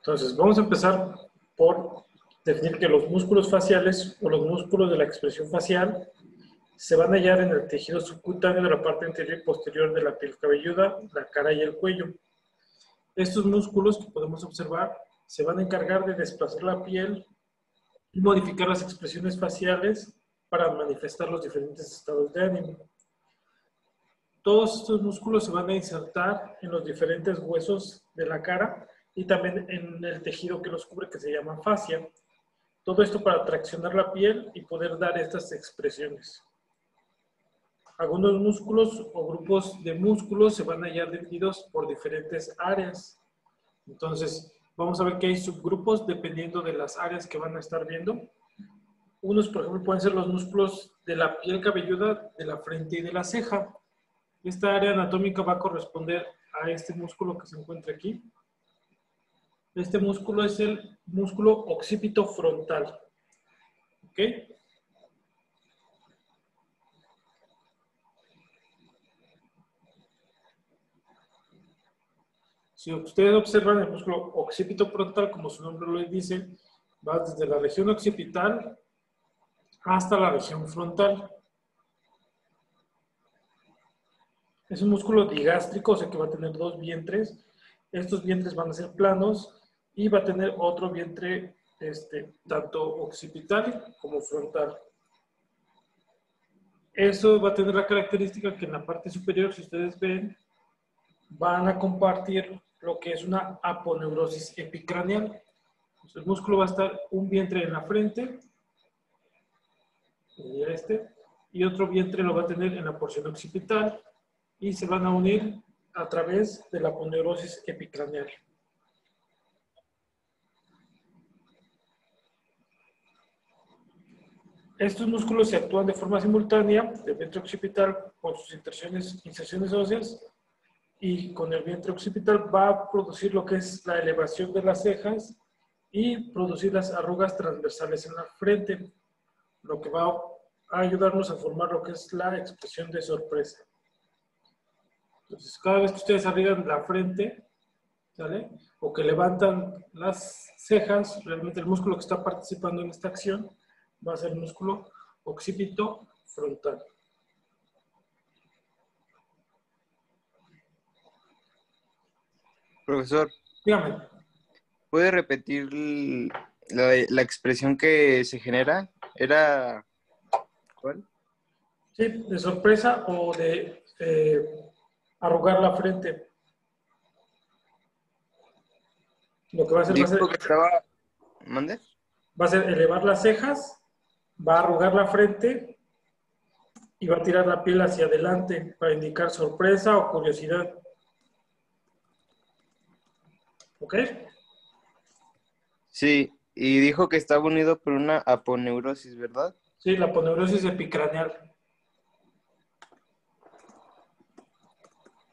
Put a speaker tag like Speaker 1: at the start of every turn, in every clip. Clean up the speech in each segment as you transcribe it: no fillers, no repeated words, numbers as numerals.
Speaker 1: Entonces, vamos a empezar por definir que los músculos faciales o los músculos de la expresión facial se van a hallar en el tejido subcutáneo de la parte anterior y posterior de la piel cabelluda, la cara y el cuello. Estos músculos que podemos observar se van a encargar de desplazar la piel y modificar las expresiones faciales para manifestar los diferentes estados de ánimo. Todos estos músculos se van a insertar en los diferentes huesos de la cara y también en el tejido que los cubre, que se llama fascia. Todo esto para traccionar la piel y poder dar estas expresiones. Algunos músculos o grupos de músculos se van a hallar divididos por diferentes áreas. Entonces, vamos a ver que hay subgrupos dependiendo de las áreas que van a estar viendo. Unos, por ejemplo, pueden ser los músculos de la piel cabelluda, de la frente y de la ceja. Esta área anatómica va a corresponder a este músculo que se encuentra aquí. Este músculo es el músculo occipito frontal. ¿Ok? Si ustedes observan el músculo occipito frontal, como su nombre lo dice, va desde la región occipital hasta la región frontal. Es un músculo digástrico, o sea que va a tener dos vientres. Estos vientres van a ser planos y va a tener otro vientre tanto occipital como frontal. Eso va a tener la característica que en la parte superior, si ustedes ven, van a compartir lo que es una aponeurosis epicraneal. Entonces, el músculo va a estar un vientre en la frente, y otro vientre lo va a tener en la porción occipital, y se van a unir a través de la aponeurosis epicraneal. Estos músculos se actúan de forma simultánea del vientre occipital con sus inserciones óseas, y con el vientre occipital va a producir lo que es la elevación de las cejas y producir las arrugas transversales en la frente, lo que va a ayudarnos a formar lo que es la expresión de sorpresa. Entonces, cada vez que ustedes arriban la frente, ¿sale? O que levantan las cejas, realmente el músculo que está participando en esta acción va a ser el músculo occipito frontal.
Speaker 2: Profesor,
Speaker 1: Dígame.
Speaker 2: ¿puede repetir la expresión que se genera? ¿Era cuál?
Speaker 1: Sí, de sorpresa o de arrugar la frente. Lo que va a hacer
Speaker 2: Dijo que estaba... ¿Mande?
Speaker 1: va a ser elevar las cejas, va a arrugar la frente y va a tirar la piel hacia adelante para indicar sorpresa o curiosidad. ¿Ok?
Speaker 2: Sí, y dijo que estaba unido por una aponeurosis, ¿verdad?
Speaker 1: Sí, la aponeurosis epicraneal.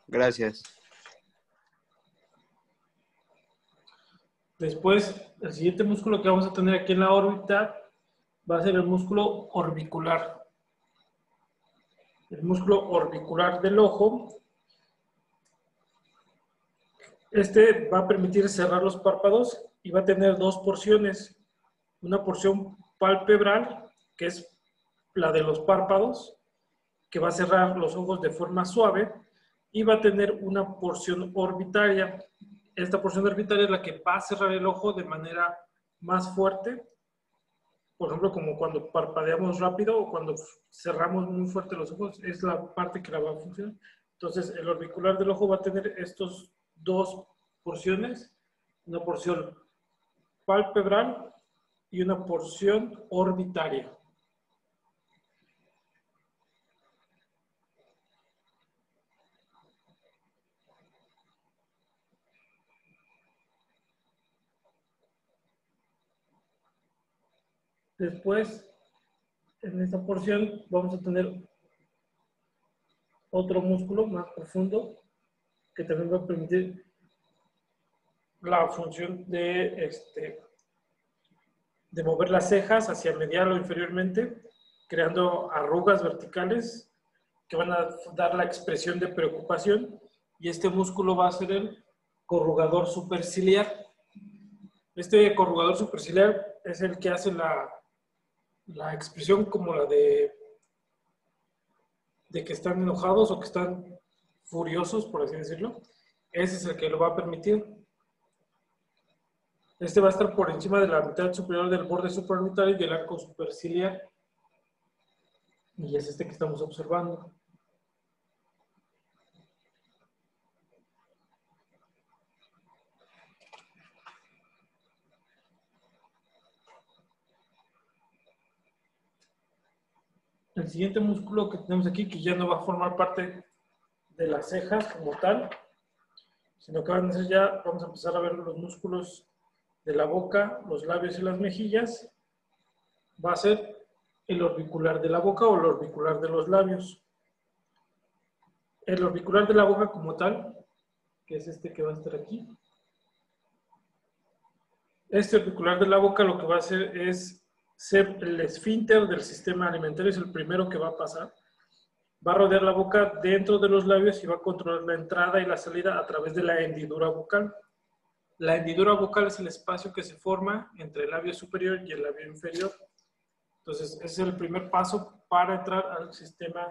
Speaker 2: Gracias.
Speaker 1: Después, el siguiente músculo que vamos a tener aquí en la órbita va a ser el músculo orbicular. El músculo orbicular del ojo. Este va a permitir cerrar los párpados y va a tener dos porciones. Una porción palpebral, que es la de los párpados, que va a cerrar los ojos de forma suave, y va a tener una porción orbitaria. Esta porción orbitaria es la que va a cerrar el ojo de manera más fuerte, por ejemplo, como cuando parpadeamos rápido o cuando cerramos muy fuerte los ojos, es la parte que la va a funcionar. Entonces, el orbicular del ojo va a tener estos dos porciones, una porción palpebral y una porción orbitaria. Después, en esta porción vamos a tener otro músculo más profundo que también va a permitir la función de mover las cejas hacia medial o inferiormente, creando arrugas verticales que van a dar la expresión de preocupación, y este músculo va a ser el corrugador superciliar. Este corrugador superciliar es el que hace la expresión como la de que están enojados o que están furiosos, por así decirlo. Ese es el que lo va a permitir. Este va a estar por encima de la mitad superior del borde supraorbital y del arco superciliar. Y es este que estamos observando. El siguiente músculo que tenemos aquí, que ya no va a formar parte de las cejas como tal, sino que van a ser ya, vamos a empezar a ver los músculos de la boca, los labios y las mejillas. Va a ser el orbicular de la boca o el orbicular de los labios. El orbicular de la boca como tal, que es este que va a estar aquí. Este orbicular de la boca lo que va a hacer es ser el esfínter del sistema alimentario, es el primero que va a pasar. Va a rodear la boca dentro de los labios y va a controlar la entrada y la salida a través de la hendidura bucal. La hendidura bucal es el espacio que se forma entre el labio superior y el labio inferior. Entonces, ese es el primer paso para entrar al sistema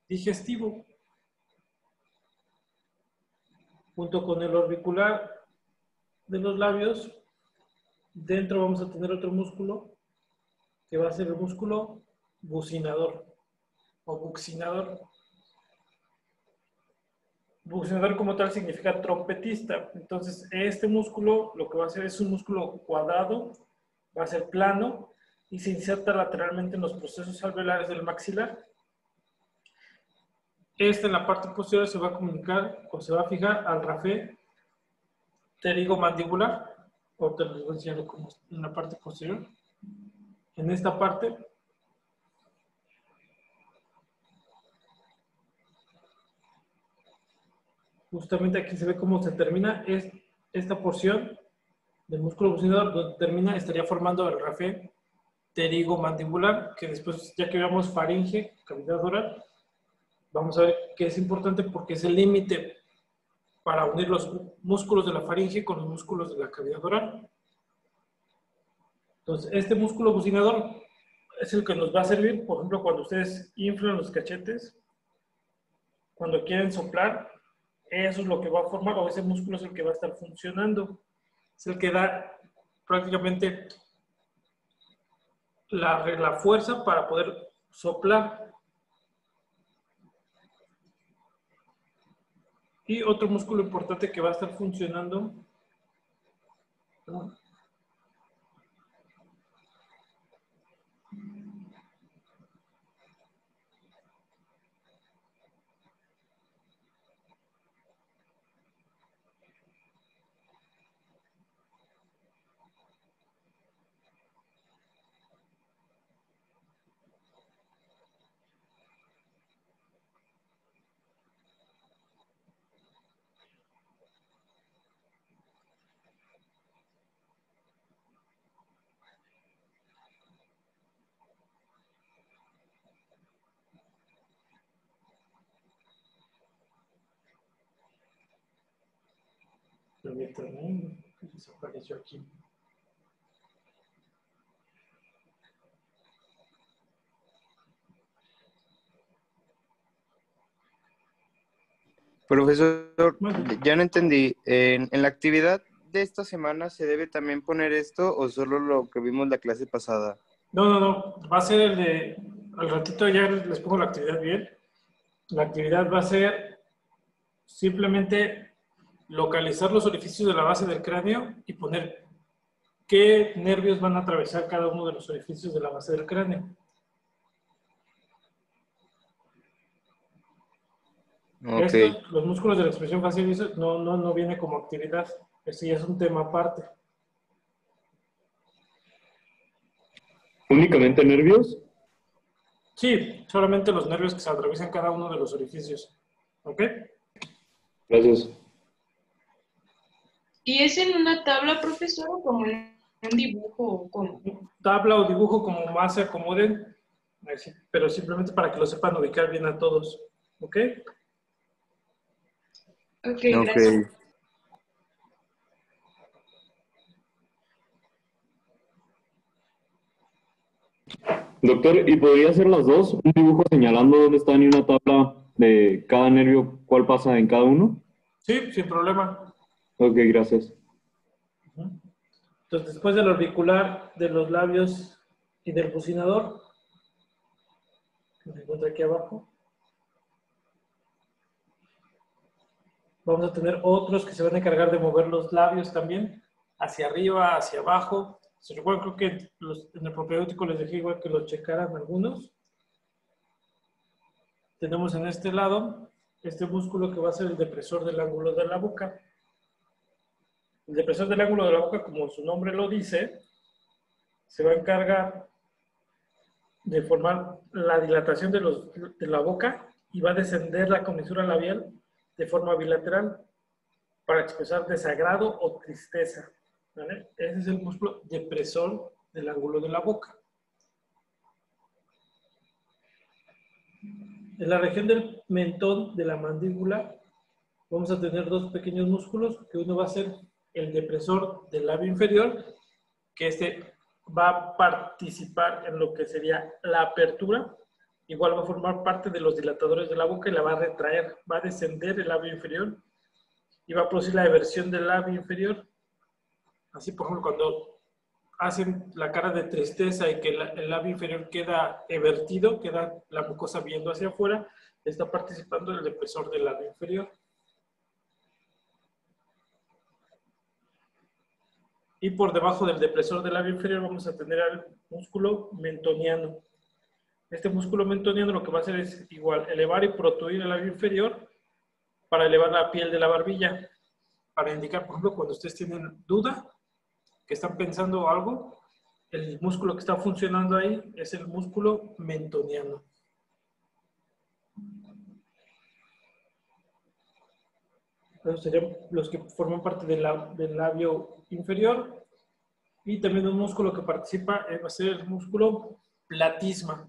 Speaker 1: digestivo. Junto con el orbicular de los labios, dentro vamos a tener otro músculo que va a ser el músculo bucinador o buccinador. Buccinador como tal significa trompetista. Entonces, este músculo lo que va a hacer es un músculo cuadrado, va a ser plano y se inserta lateralmente en los procesos alveolares del maxilar. Este en la parte posterior se va a comunicar o se va a fijar al rafe pterigomandibular. Ahorita les voy a enseñar como en la parte posterior. En esta parte justamente aquí se ve cómo se termina esta porción del músculo bucinador, donde termina, estaría formando el rafe pterigomandibular, que después, ya que veamos faringe, cavidad oral, vamos a ver que es importante porque es el límite para unir los músculos de la faringe con los músculos de la cavidad oral. Entonces, este músculo bucinador es el que nos va a servir, por ejemplo, cuando ustedes inflan los cachetes, cuando quieren soplar, eso es lo que va a formar, o ese músculo es el que va a estar funcionando. Es el que da prácticamente la fuerza para poder soplar. Y otro músculo importante que va a estar funcionando, ¿no? Permítanme, que desapareció aquí.
Speaker 2: Profesor,
Speaker 1: Bueno,
Speaker 2: ya no entendí. ¿En la actividad de esta semana se debe también poner esto o solo lo que vimos la clase pasada?
Speaker 1: no, va a ser el de, al ratito ya les pongo la actividad bien. La actividad va a ser simplemente localizar los orificios de la base del cráneo y poner qué nervios van a atravesar cada uno de los orificios de la base del cráneo.
Speaker 2: Ok,
Speaker 1: Estos, los músculos de la expresión facial, eso no viene como actividad. Eso ya es un tema aparte.
Speaker 3: ¿Únicamente nervios?
Speaker 1: Sí, solamente los nervios que se atraviesan cada uno de los orificios. ¿Ok?
Speaker 3: Gracias.
Speaker 4: ¿Y es en una tabla, profesor, o como en un dibujo o como?
Speaker 1: Tabla o dibujo como más se acomoden, pero simplemente para que lo sepan ubicar bien a todos. ¿Ok?
Speaker 4: Ok,
Speaker 2: ok.
Speaker 4: gracias.
Speaker 3: Doctor, ¿y podría hacer las dos? Un dibujo señalando dónde están y una tabla de cada nervio, cuál pasa en cada uno.
Speaker 1: Sí, sin problema.
Speaker 3: Ok, gracias.
Speaker 1: Entonces, después del orbicular, de los labios y del bucinador, que se encuentra aquí abajo, vamos a tener otros que se van a encargar de mover los labios también, hacia arriba, hacia abajo. Se recuerdan, creo que en el propedéutico les dejé igual que los checaran algunos. Tenemos en este lado este músculo que va a ser el depresor del ángulo de la boca. El depresor del ángulo de la boca, como su nombre lo dice, se va a encargar de formar la dilatación de la boca y va a descender la comisura labial de forma bilateral para expresar desagrado o tristeza. ¿Vale? Ese es el músculo depresor del ángulo de la boca. En la región del mentón de la mandíbula vamos a tener dos pequeños músculos, que uno va a ser el depresor del labio inferior, que este va a participar en lo que sería la apertura. Igual va a formar parte de los dilatadores de la boca y la va a retraer, va a descender el labio inferior y va a producir la eversión del labio inferior. Así, por ejemplo, cuando hacen la cara de tristeza y que el labio inferior queda evertido, queda la mucosa viendo hacia afuera, está participando el depresor del labio inferior. Y por debajo del depresor del labio inferior vamos a tener al músculo mentoniano. Este músculo mentoniano lo que va a hacer es igual elevar y protruir el labio inferior para elevar la piel de la barbilla. Para indicar, por ejemplo, cuando ustedes tienen duda, que están pensando algo, el músculo que está funcionando ahí es el músculo mentoniano. Esos serían los que forman parte del labio inferior. Y también un músculo que participa va a ser el músculo platisma.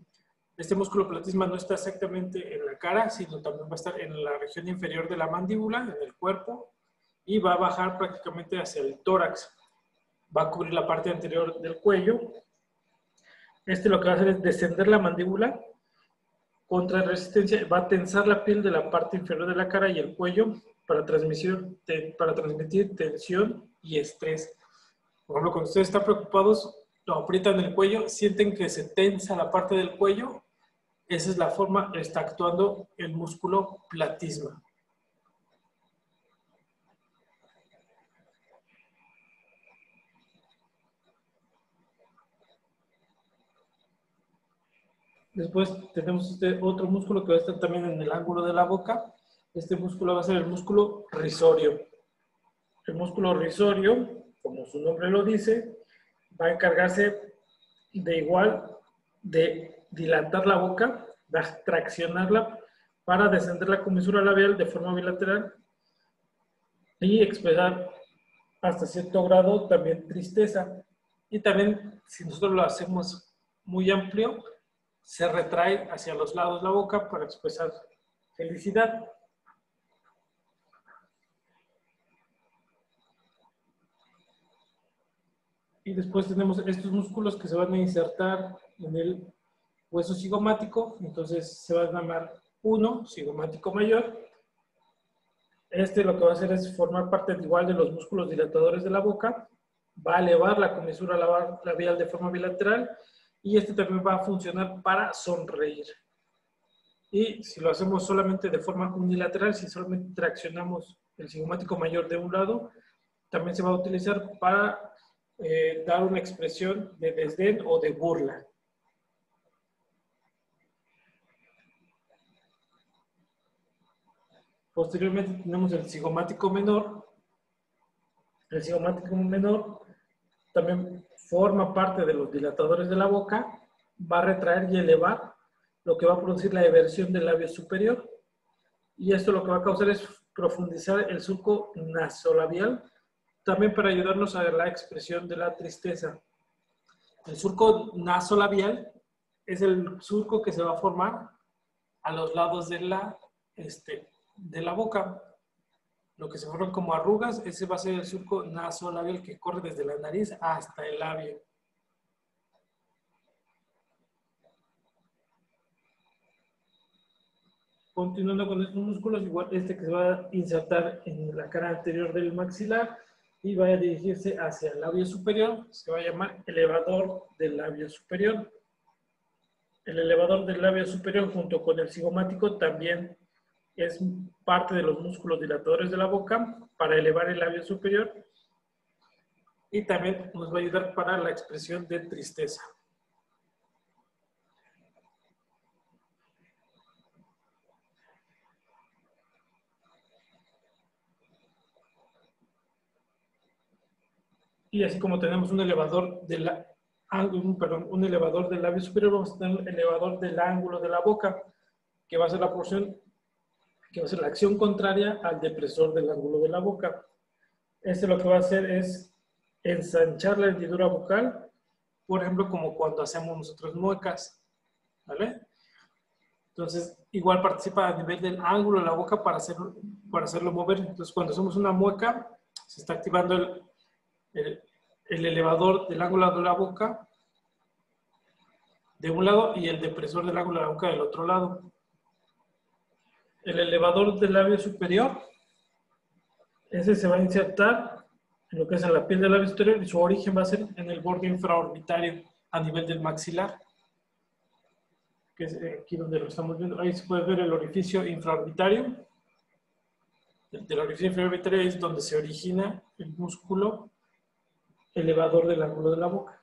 Speaker 1: Este músculo platisma no está exactamente en la cara, sino también va a estar en la región inferior de la mandíbula, en el cuerpo, y va a bajar prácticamente hacia el tórax. Va a cubrir la parte anterior del cuello. Lo que va a hacer es descender la mandíbula contra resistencia, va a tensar la piel de la parte inferior de la cara y el cuello para transmitir tensión y estrés. Por ejemplo, cuando ustedes están preocupados, lo aprietan el cuello, sienten que se tensa la parte del cuello. Esa es la forma que está actuando el músculo platisma. Después tenemos otro músculo que va a estar también en el ángulo de la boca. Este músculo va a ser el músculo risorio. El músculo risorio, como su nombre lo dice, va a encargarse de dilatar la boca, de traccionarla para descender la comisura labial de forma bilateral y expresar hasta cierto grado también tristeza. Y también, si nosotros lo hacemos muy amplio, se retrae hacia los lados la boca para expresar felicidad. Y después tenemos estos músculos que se van a insertar en el hueso cigomático. Entonces se va a llamar 1, cigomático mayor. Lo que va a hacer es formar parte igual de los músculos dilatadores de la boca. Va a elevar la comisura labial de forma bilateral. Y también va a funcionar para sonreír. Y si lo hacemos solamente de forma unilateral, si solamente traccionamos el cigomático mayor de un lado, también se va a utilizar para dar una expresión de desdén o de burla. Posteriormente tenemos el cigomático menor. El cigomático menor también forma parte de los dilatadores de la boca, va a retraer y elevar, lo que va a producir la eversión del labio superior. Y esto lo que va a causar es profundizar el surco nasolabial, también para ayudarnos a la expresión de la tristeza. El surco nasolabial es el surco que se va a formar a los lados de la boca. Lo que se forman como arrugas, ese va a ser el surco nasolabial que corre desde la nariz hasta el labio. Continuando con estos músculos, igual este que se va a insertar en la cara anterior del maxilar y va a dirigirse hacia el labio superior, se va a llamar elevador del labio superior. El elevador del labio superior junto con el cigomático también es parte de los músculos dilatadores de la boca para elevar el labio superior y también nos va a ayudar para la expresión de tristeza. Y así como tenemos un elevador un elevador del labio superior, vamos a tener un elevador del ángulo de la boca, que va a ser la porción, que va a ser la acción contraria al depresor del ángulo de la boca. Este lo que va a hacer es ensanchar la hendidura bucal, por ejemplo, como cuando hacemos nosotros muecas, ¿vale? Entonces, igual participa a nivel del ángulo de la boca para hacerlo mover. Entonces, cuando hacemos una mueca, se está activando el elevador del ángulo de la boca de un lado y el depresor del ángulo de la boca del otro lado. El elevador del labio superior, ese se va a insertar en lo que es en la piel del labio superior y su origen va a ser en el borde infraorbitario a nivel del maxilar, que es aquí donde lo estamos viendo. Ahí se puede ver el orificio infraorbitario. Del orificio infraorbitario es donde se origina el músculo elevador del ángulo de la boca.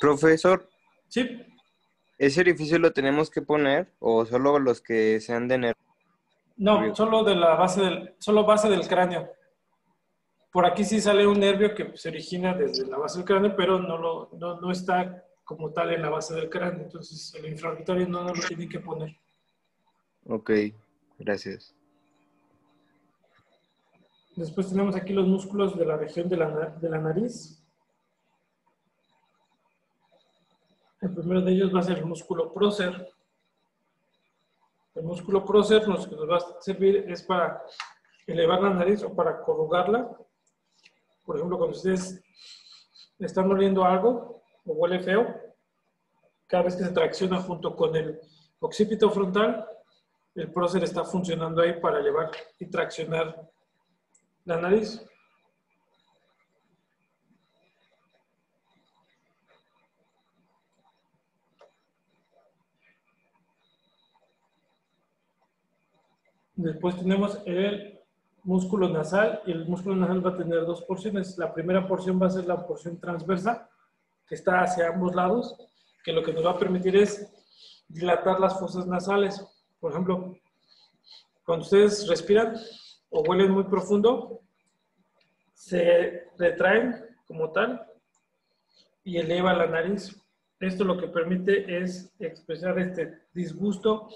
Speaker 2: Profesor,
Speaker 1: ¿Sí?
Speaker 2: ¿ese orificio lo tenemos que poner o solo los que sean de nervio?
Speaker 1: No, solo de la base del cráneo. Por aquí sí sale un nervio que se origina desde la base del cráneo, pero no está como tal en la base del cráneo. Entonces el infraorbitario no lo tiene que poner.
Speaker 2: Ok, gracias.
Speaker 1: Después tenemos aquí los músculos de la región de la nariz. El primero de ellos va a ser el músculo prócer. El músculo prócer lo que nos va a servir es para elevar la nariz o para corrugarla. Por ejemplo, cuando ustedes están oliendo algo o huele feo, cada vez que se tracciona junto con el occipito frontal, el prócer está funcionando ahí para elevar y traccionar la nariz. Después tenemos el músculo nasal y el músculo nasal va a tener dos porciones. La primera porción va a ser la porción transversa, que está hacia ambos lados, que lo que nos va a permitir es dilatar las fosas nasales. Por ejemplo, cuando ustedes respiran o huelen muy profundo, se retraen como tal y eleva la nariz. Esto lo que permite es expresar este disgusto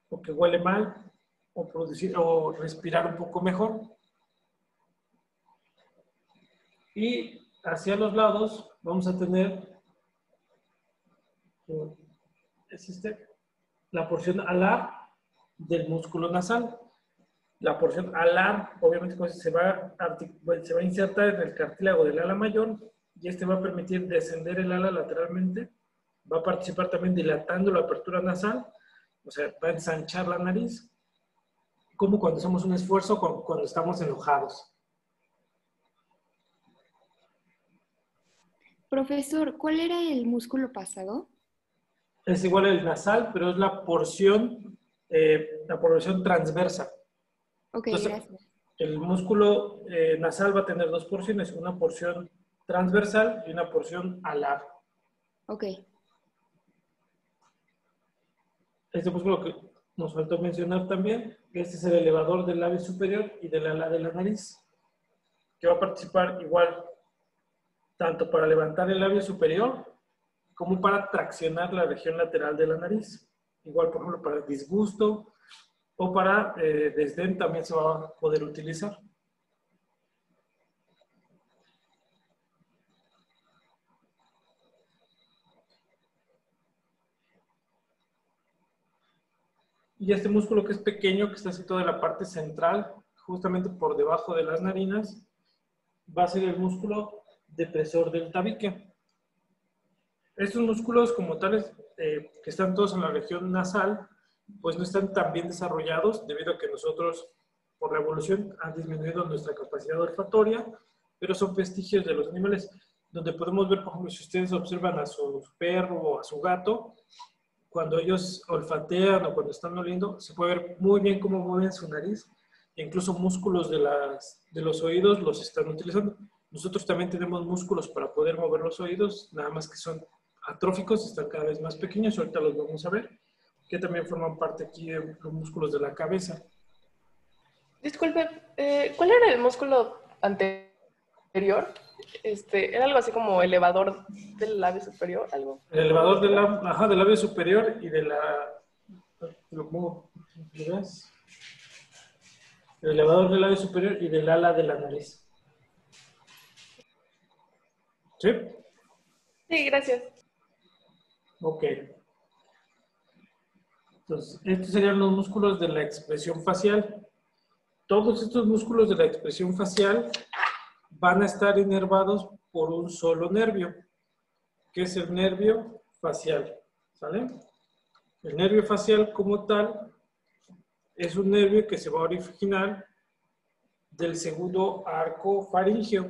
Speaker 1: o que huele mal o producir o respirar un poco mejor. Y hacia los lados vamos a tener la porción alar del músculo nasal. La porción alar, obviamente, se va a insertar en el cartílago del ala mayor y este va a permitir descender el ala lateralmente. Va a participar también dilatando la apertura nasal, o sea, va a ensanchar la nariz, como cuando hacemos un esfuerzo, cuando estamos enojados.
Speaker 5: Profesor, ¿cuál era el músculo pasado?
Speaker 1: Es igual el nasal, pero es la porción transversa.
Speaker 5: Ok,
Speaker 1: Entonces,
Speaker 5: gracias.
Speaker 1: el músculo nasal va a tener dos porciones, una porción transversal y una porción alar.
Speaker 5: Ok.
Speaker 1: Este músculo que nos faltó mencionar también, este es el elevador del labio superior y del ala de la nariz, que va a participar igual tanto para levantar el labio superior como para traccionar la región lateral de la nariz. Igual, por ejemplo, para disgusto o para desdén también se va a poder utilizar. Y este músculo que es pequeño, que está situado en la parte central, justamente por debajo de las narinas, va a ser el músculo depresor del tabique. Estos músculos como tales, que están todos en la región nasal, pues no están tan bien desarrollados debido a que nosotros, por la evolución, han disminuido nuestra capacidad olfatoria, pero son vestigios de los animales, donde podemos ver, por ejemplo, si ustedes observan a su perro o a su gato, cuando ellos olfatean o cuando están oliendo, se puede ver muy bien cómo mueven su nariz, e incluso músculos de los oídos los están utilizando. Nosotros también tenemos músculos para poder mover los oídos, nada más que son atróficos, están cada vez más pequeños, ahorita los vamos a ver, que también forman parte aquí de los músculos de la cabeza.
Speaker 6: Disculpe, ¿cuál era el músculo anterior? Era algo así como elevador del labio superior, algo.
Speaker 1: El elevador del labio superior y de la... ¿Cómo ves? El elevador del labio superior y del ala de la nariz. ¿Sí?
Speaker 6: Sí, gracias.
Speaker 1: Ok. Entonces, estos serían los músculos de la expresión facial. Todos estos músculos de la expresión facial van a estar inervados por un solo nervio, que es el nervio facial. ¿Sale? El nervio facial como tal es un nervio que se va a originar del segundo arco faríngeo.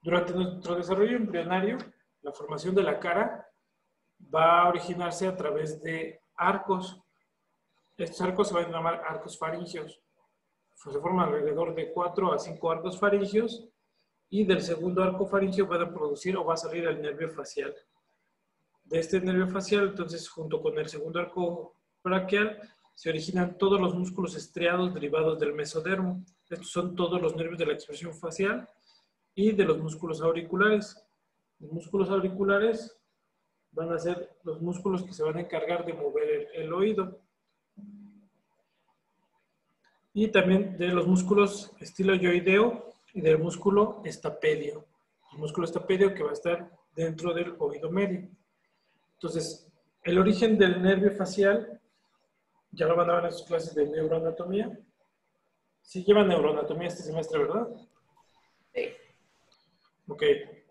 Speaker 1: Durante nuestro desarrollo embrionario, la formación de la cara va a originarse a través de arcos. Estos arcos se van a llamar arcos faríngeos. Se forman alrededor de 4 a 5 arcos faríngeos y del segundo arco faríngeo van a producir o va a salir el nervio facial. De este nervio facial, entonces, junto con el segundo arco braquial, se originan todos los músculos estriados derivados del mesodermo. Estos son todos los nervios de la expresión facial y de los músculos auriculares. Los músculos auriculares van a ser los músculos que se van a encargar de mover el oído. Y también de los músculos estiloideo y del músculo estapedio. El músculo estapedio que va a estar dentro del oído medio. Entonces, el origen del nervio facial, ya lo van a ver en sus clases de neuroanatomía. Sí llevan neuroanatomía este semestre, ¿verdad?
Speaker 6: Sí.
Speaker 1: Ok.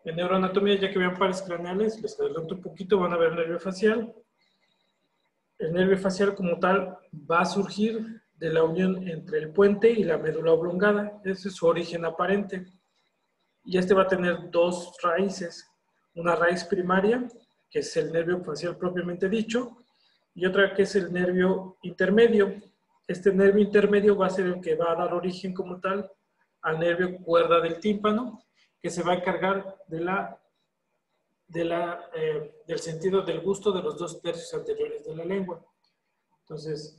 Speaker 1: En neuroanatomía, ya que vean pares craneales, les adelanto un poquito, van a ver el nervio facial. El nervio facial como tal va a surgir de la unión entre el puente y la médula oblongada. Ese es su origen aparente. Y este va a tener dos raíces. Una raíz primaria, que es el nervio facial propiamente dicho, y otra que es el nervio intermedio. Este nervio intermedio va a ser el que va a dar origen como tal al nervio cuerda del tímpano, que se va a encargar del sentido del gusto de los 2 tercios anteriores de la lengua. Entonces,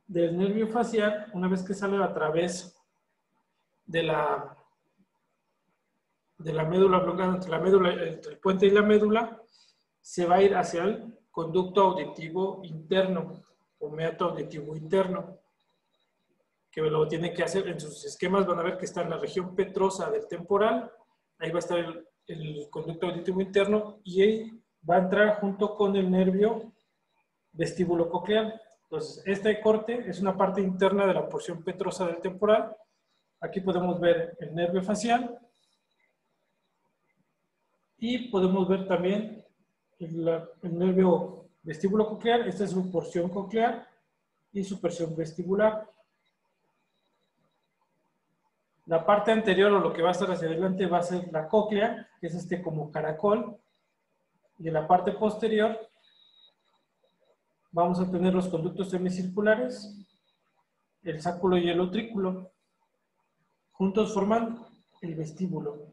Speaker 1: del nervio facial, una vez que sale a través de la médula oblongada, entre el puente y la médula, se va a ir hacia el conducto auditivo interno o meato auditivo interno, que lo tienen que hacer en sus esquemas. Van a ver que está en la región petrosa del temporal, ahí va a estar el conducto auditivo interno y ahí va a entrar junto con el nervio vestíbulo coclear. Entonces, este corte es una parte interna de la porción petrosa del temporal. Aquí podemos ver el nervio facial y podemos ver también el nervio vestíbulo coclear. Esta es su porción coclear y su porción vestibular. La parte anterior, o lo que va a estar hacia adelante, va a ser la cóclea, que es como caracol. Y en la parte posterior vamos a tener los conductos semicirculares, el sáculo y el utrículo. Juntos forman el vestíbulo.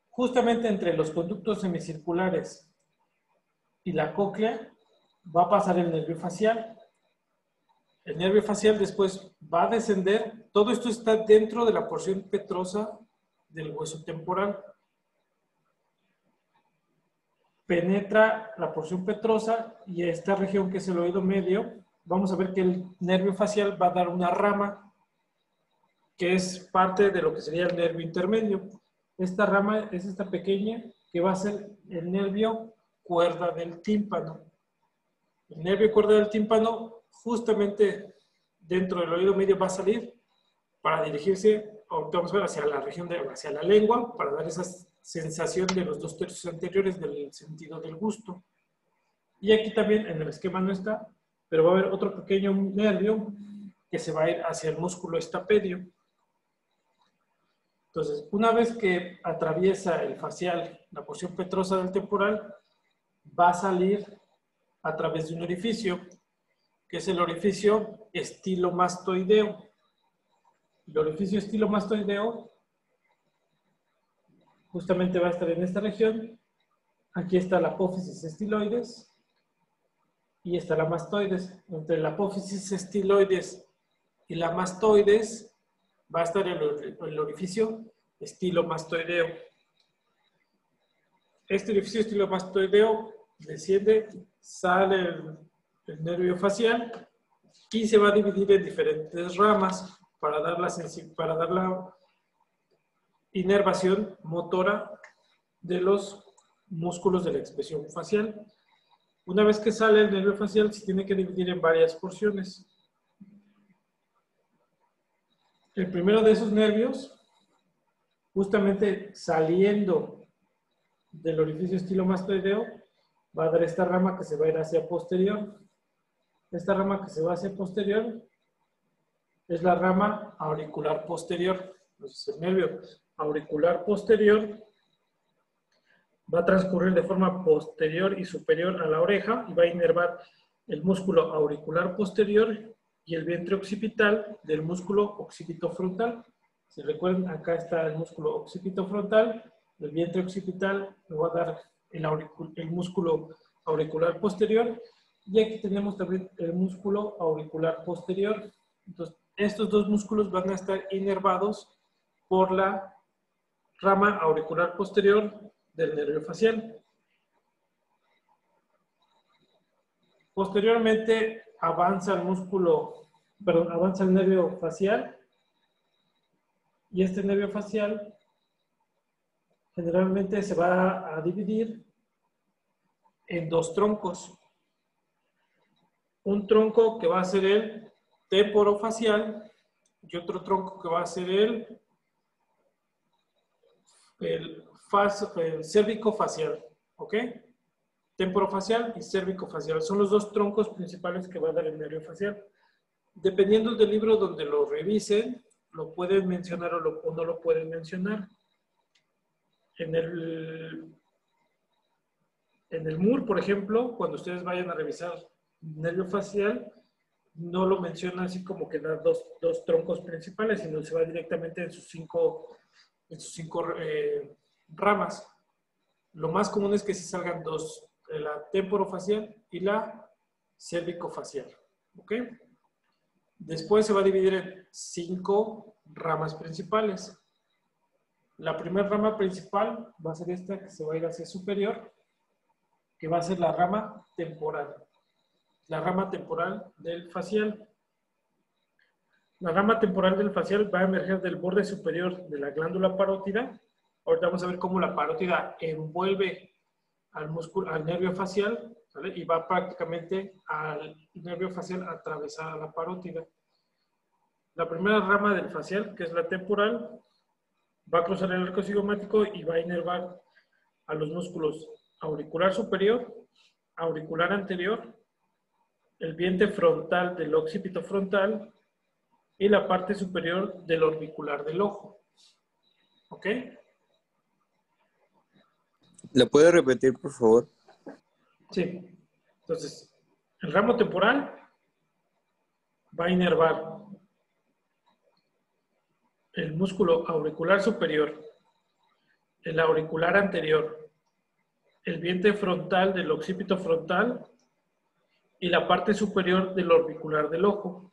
Speaker 1: Justamente entre los conductos semicirculares y la cóclea va a pasar el nervio facial. El nervio facial después va a descender. Todo esto está dentro de la porción petrosa del hueso temporal. Penetra la porción petrosa y esta región que es el oído medio, vamos a ver que el nervio facial va a dar una rama que es parte de lo que sería el nervio intermedio. Esta rama es esta pequeña que va a ser el nervio cuerda del tímpano. El nervio cuerda del tímpano justamente dentro del oído medio va a salir para dirigirse, vamos a ver, hacia la región hacia la lengua, para dar esas sensación de los 2/3 anteriores del sentido del gusto. Y aquí también en el esquema no está, pero va a haber otro pequeño nervio que se va a ir hacia el músculo estapedio. Entonces, una vez que atraviesa el facial, la porción petrosa del temporal, va a salir a través de un orificio, que es el orificio estilomastoideo. El orificio estilomastoideo justamente va a estar en esta región. Aquí está la apófisis estiloides y está la mastoides. Entre la apófisis estiloides y la mastoides va a estar el orificio estilomastoideo. Este orificio estilomastoideo desciende, sale el nervio facial y se va a dividir en diferentes ramas para dar la inervación motora de los músculos de la expresión facial. Una vez que sale el nervio facial, se tiene que dividir en varias porciones. El primero de esos nervios, justamente saliendo del orificio estilomastoideo, va a dar esta rama que se va a ir hacia posterior. Esta rama que se va hacia posterior es la rama auricular posterior. Entonces, el nervio auricular posterior va a transcurrir de forma posterior y superior a la oreja y va a inervar el músculo auricular posterior y el vientre occipital del músculo occipitofrontal. Si recuerdan, acá está el músculo occipitofrontal, el vientre occipital me va a dar el músculo auricular posterior y aquí tenemos también el músculo auricular posterior. Entonces, estos dos músculos van a estar inervados por la rama auricular posterior del nervio facial. Posteriormente avanza el nervio facial y este nervio facial generalmente se va a dividir en dos troncos. Un tronco que va a ser el temporofacial y otro tronco que va a ser el cérvico-facial, ¿ok? Temporofacial y cérvico-facial son los dos troncos principales que va a dar el nervio facial. Dependiendo del libro donde lo revisen, lo pueden mencionar o no lo pueden mencionar. En el MUR, por ejemplo, cuando ustedes vayan a revisar nervio facial, no lo menciona así como que da dos troncos principales, sino se va directamente en sus cinco ramas. Lo más común es que se salgan dos, la temporofacial y la cérvico-facial. ¿Ok? Después se va a dividir en 5 ramas principales. La primera rama principal va a ser esta que se va a ir hacia superior, que va a ser la rama temporal. La rama temporal del facial. La rama temporal del facial va a emerger del borde superior de la glándula parótida. Ahorita vamos a ver cómo la parótida envuelve al nervio facial, ¿vale? Y va prácticamente al nervio facial atravesar a la parótida. La primera rama del facial, que es la temporal, va a cruzar el arco cigomático y va a inervar a los músculos auricular superior, auricular anterior, el vientre frontal del occipito frontal y la parte superior del orbicular del ojo. ¿Ok?
Speaker 2: ¿La puede repetir, por favor?
Speaker 1: Sí. Entonces, el ramo temporal va a inervar el músculo auricular superior, el auricular anterior, el vientre frontal del occipito frontal y la parte superior del orbicular del ojo.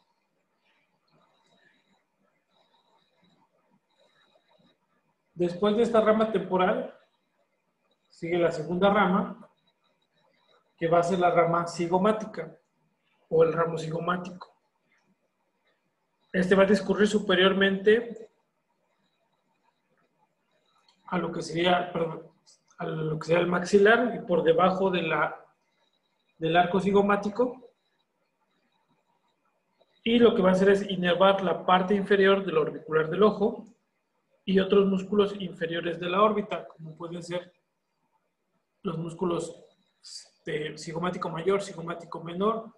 Speaker 1: Después de esta rama temporal, sigue la segunda rama, que va a ser la rama cigomática o el ramo cigomático. Este va a discurrir superiormente a lo que sería el maxilar y por debajo del arco cigomático. Y lo que va a hacer es inervar la parte inferior del orbicular del ojo y otros músculos inferiores de la órbita, como pueden ser los músculos cigomático mayor, cigomático menor,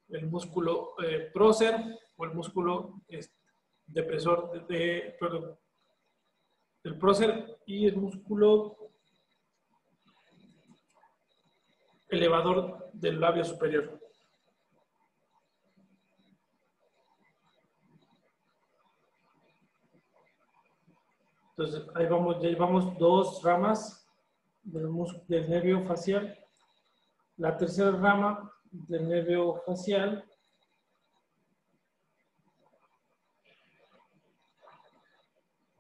Speaker 1: el músculo prócer o el músculo depresor perdón, el prócer y el músculo elevador del labio superior. Entonces, ahí vamos, ya llevamos 2 ramas del nervio facial. La tercera rama del nervio facial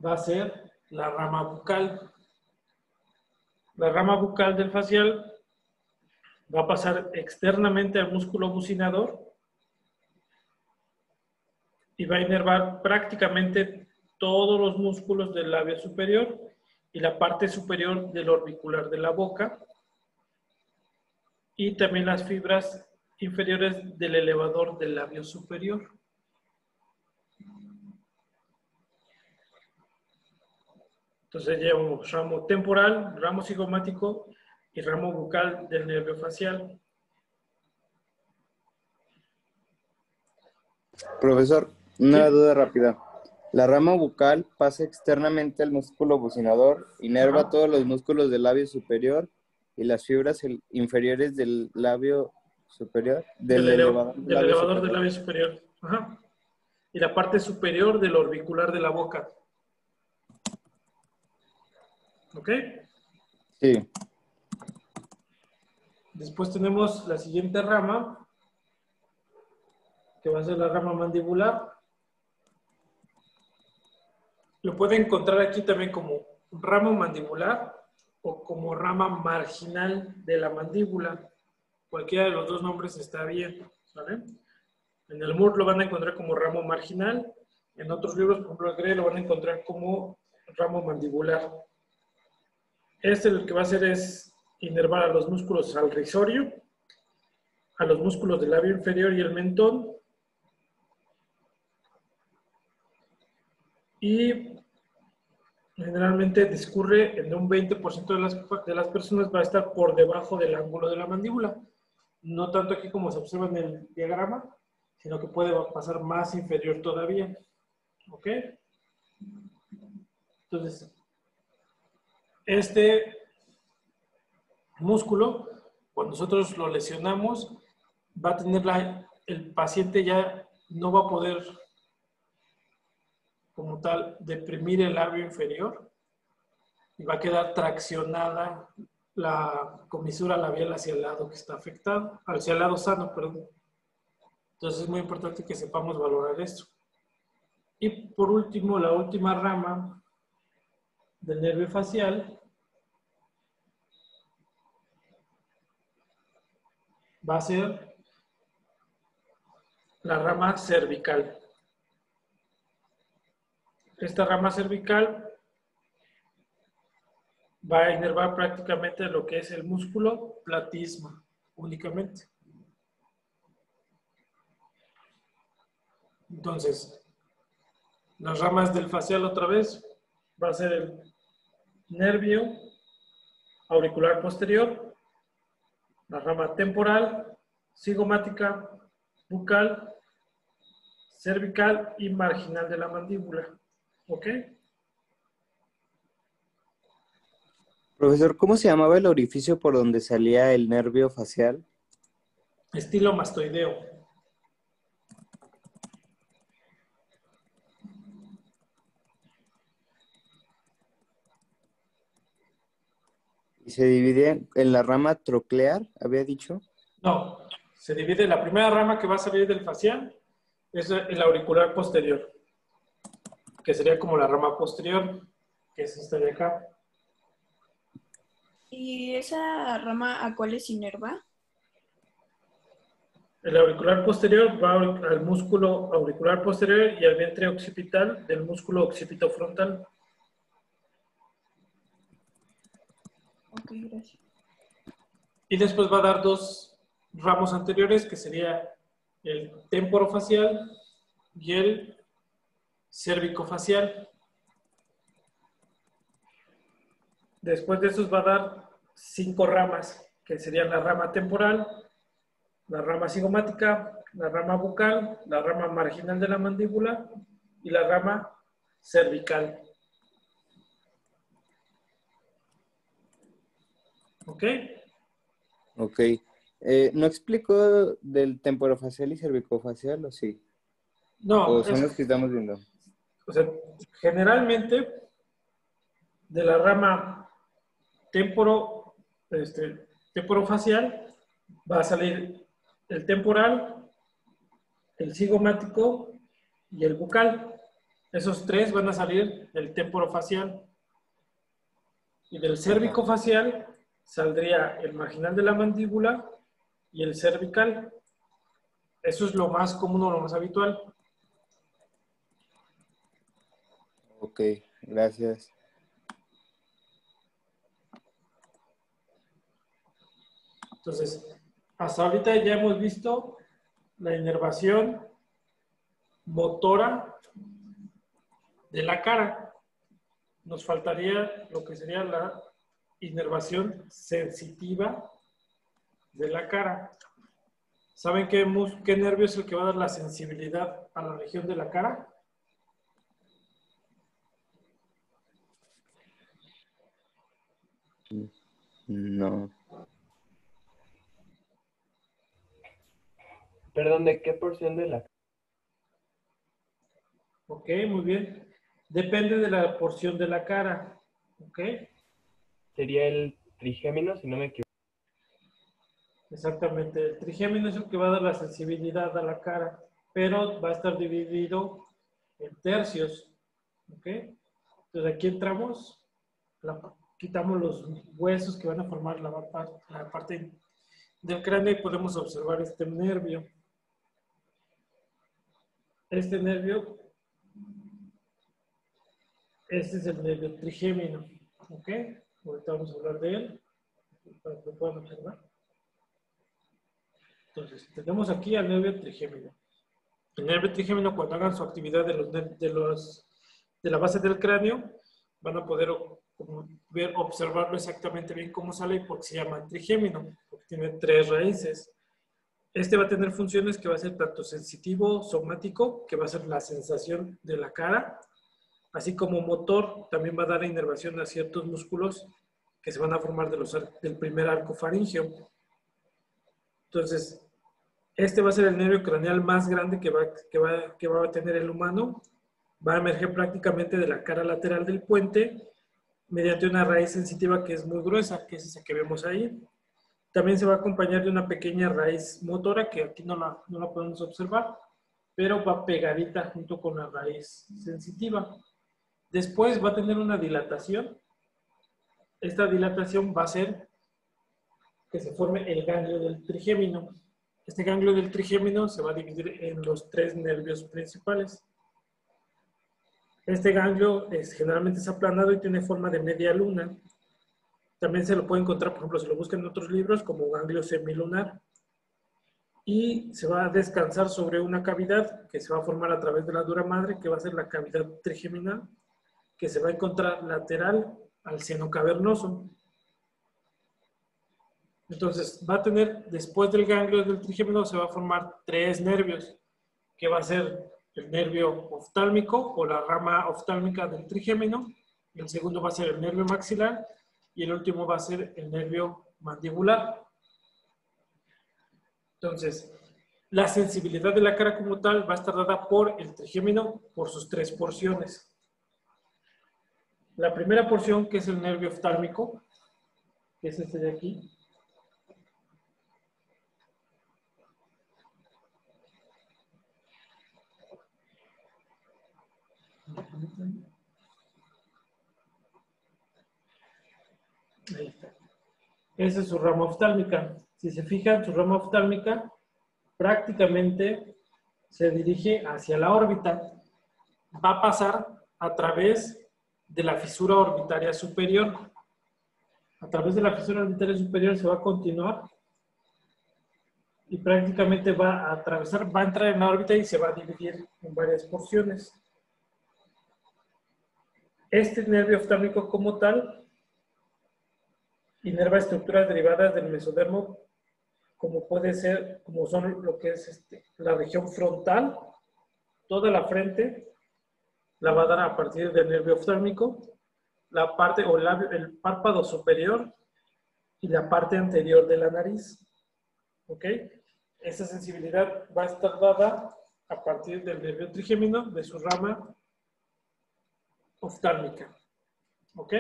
Speaker 1: va a ser la rama bucal. La rama bucal del facial va a pasar externamente al músculo bucinador y va a inervar prácticamente todos los músculos del labio superior y la parte superior del orbicular de la boca y también las fibras inferiores del elevador del labio superior. Entonces llevamos ramo temporal, ramo cigomático y ramo bucal del nervio facial.
Speaker 2: Profesor, una
Speaker 1: Sí.
Speaker 2: duda rápida. La rama bucal pasa externamente al músculo bucinador, inerva
Speaker 1: Ajá.
Speaker 2: todos los músculos del labio superior y las fibras inferiores del labio superior, del elevador del
Speaker 1: Del
Speaker 2: labio
Speaker 1: elevador del
Speaker 2: superior.
Speaker 1: labio superior. Ajá. Y la parte superior del orbicular de la boca. ¿Ok?
Speaker 2: Sí.
Speaker 1: Después tenemos la siguiente rama, que va a ser la rama mandibular. Lo puede encontrar aquí también como ramo mandibular o como rama marginal de la mandíbula. Cualquiera de los dos nombres está bien, ¿vale? En el MUR lo van a encontrar como ramo marginal. En otros libros, por ejemplo, el GRE lo van a encontrar como ramo mandibular. Lo que va a hacer es inervar a los músculos al rizorio, a los músculos del labio inferior y el mentón, y generalmente discurre en un 20% de las personas, va a estar por debajo del ángulo de la mandíbula. No tanto aquí como se observa en el diagrama, sino que puede pasar más inferior todavía. ¿Ok? Entonces, este músculo, cuando nosotros lo lesionamos, va a tener el paciente ya no va a poder como tal deprimir el labio inferior y va a quedar traccionada la comisura labial hacia el lado que está afectado, hacia el lado sano, perdón. Entonces es muy importante que sepamos valorar esto. Y por último, la última rama del nervio facial va a ser la rama cervical. Esta rama cervical va a inervar prácticamente lo que es el músculo platisma únicamente. Entonces, las ramas del facial otra vez va a ser el nervio auricular posterior, la rama temporal, cigomática, bucal, cervical y marginal de la mandíbula. ¿Ok?
Speaker 2: Profesor, ¿cómo se llamaba el orificio por donde salía el nervio facial?
Speaker 1: Estilo mastoideo.
Speaker 2: ¿Y se divide en la rama troclear, había dicho?
Speaker 1: No, se divide. La primera rama que va a salir del facial es el auricular posterior, que sería como la rama posterior, que es esta de acá.
Speaker 7: ¿Y esa rama a cuál es inerva?
Speaker 1: El auricular posterior va al músculo auricular posterior y al vientre occipital del músculo occipitofrontal.
Speaker 7: Ok, gracias.
Speaker 1: Y después va a dar 2 ramos anteriores, que sería el temporofacial y el cervicofacial. Después de esos va a dar 5 ramas, que serían la rama temporal, la rama cigomática, la rama bucal, la rama marginal de la mandíbula y la rama cervical. ¿Ok?
Speaker 2: Ok. ¿No explico del temporofacial y cervicofacial o sí?
Speaker 1: No,
Speaker 2: ¿O son los que estamos viendo?
Speaker 1: o sea, generalmente de la rama temporofacial va a salir el temporal, el cigomático y el bucal. Esos 3 van a salir del temporofacial. Y del cervicofacial saldría el marginal de la mandíbula y el cervical. Eso es lo más común o lo más habitual.
Speaker 2: Ok, gracias.
Speaker 1: Entonces, hasta ahorita ya hemos visto la inervación motora de la cara. Nos faltaría lo que sería la inervación sensitiva de la cara. ¿Saben qué nervio es el que va a dar la sensibilidad a la región de la cara?
Speaker 2: No.
Speaker 8: Perdón, ¿de qué porción de la...
Speaker 1: Ok, muy bien. Depende de la porción de la cara. Ok,
Speaker 8: Sería el trigémino, si no me equivoco?
Speaker 1: exactamente. El trigémino es el que va a dar la sensibilidad a la cara, pero va a estar dividido en tercios. Ok, entonces aquí entramos, quitamos los huesos que van a formar la parte del cráneo y podemos observar este nervio. Este nervio, este es el nervio trigémino. ¿Ok? Ahorita vamos a hablar de él, para que lo puedan observar. Entonces, tenemos aquí al nervio trigémino. El nervio trigémino, cuando hagan su actividad de la base del cráneo, van a poder observarlo exactamente bien cómo sale y por qué se llama trigémino, porque tiene 3 raíces. Este va a tener funciones que va a ser tanto sensitivo, somático, que va a ser la sensación de la cara, así como motor, también va a dar inervación a ciertos músculos que se van a formar del primer arco faríngeo. Entonces, este va a ser el nervio craneal más grande que va a tener el humano. Va a emerger prácticamente de la cara lateral del puente mediante una raíz sensitiva que es muy gruesa, que es esa que vemos ahí. También se va a acompañar de una pequeña raíz motora que aquí no la podemos observar, pero va pegadita junto con la raíz sensitiva. Después va a tener una dilatación. Esta dilatación va a hacer que se forme el ganglio del trigémino. Este ganglio del trigémino se va a dividir en los 3 nervios principales. Este ganglio generalmente es aplanado y tiene forma de media luna. También se lo puede encontrar, por ejemplo, si lo buscan en otros libros, como ganglio semilunar. Y se va a descansar sobre una cavidad que se va a formar a través de la dura madre, que va a ser la cavidad trigeminal, que se va a encontrar lateral al seno cavernoso. Entonces, va a tener, después del ganglio del trigémino, se va a formar 3 nervios, que va a ser el nervio oftálmico o la rama oftálmica del trigémino, el segundo va a ser el nervio maxilar y el último va a ser el nervio mandibular. Entonces, la sensibilidad de la cara como tal va a estar dada por el trigémino por sus 3 porciones. La primera porción, que es el nervio oftálmico, que es este de aquí, ahí está. Esa es su rama oftálmica. Si se fijan, su rama oftálmica prácticamente se dirige hacia la órbita. Va a pasar a través de la fisura orbitaria superior. A través de la fisura orbitaria superior se va a continuar y prácticamente va a atravesar, va a entrar en la órbita y se va a dividir en varias porciones. Este nervio oftálmico como tal inerva estructuras derivadas del mesodermo, como puede ser, como son lo que es la región frontal, toda la frente, la va a dar a partir del nervio oftálmico, la parte o el párpado superior y la parte anterior de la nariz. ¿Ok? Esa sensibilidad va a estar dada a partir del nervio trigémino de su rama oftálmica. ¿Ok?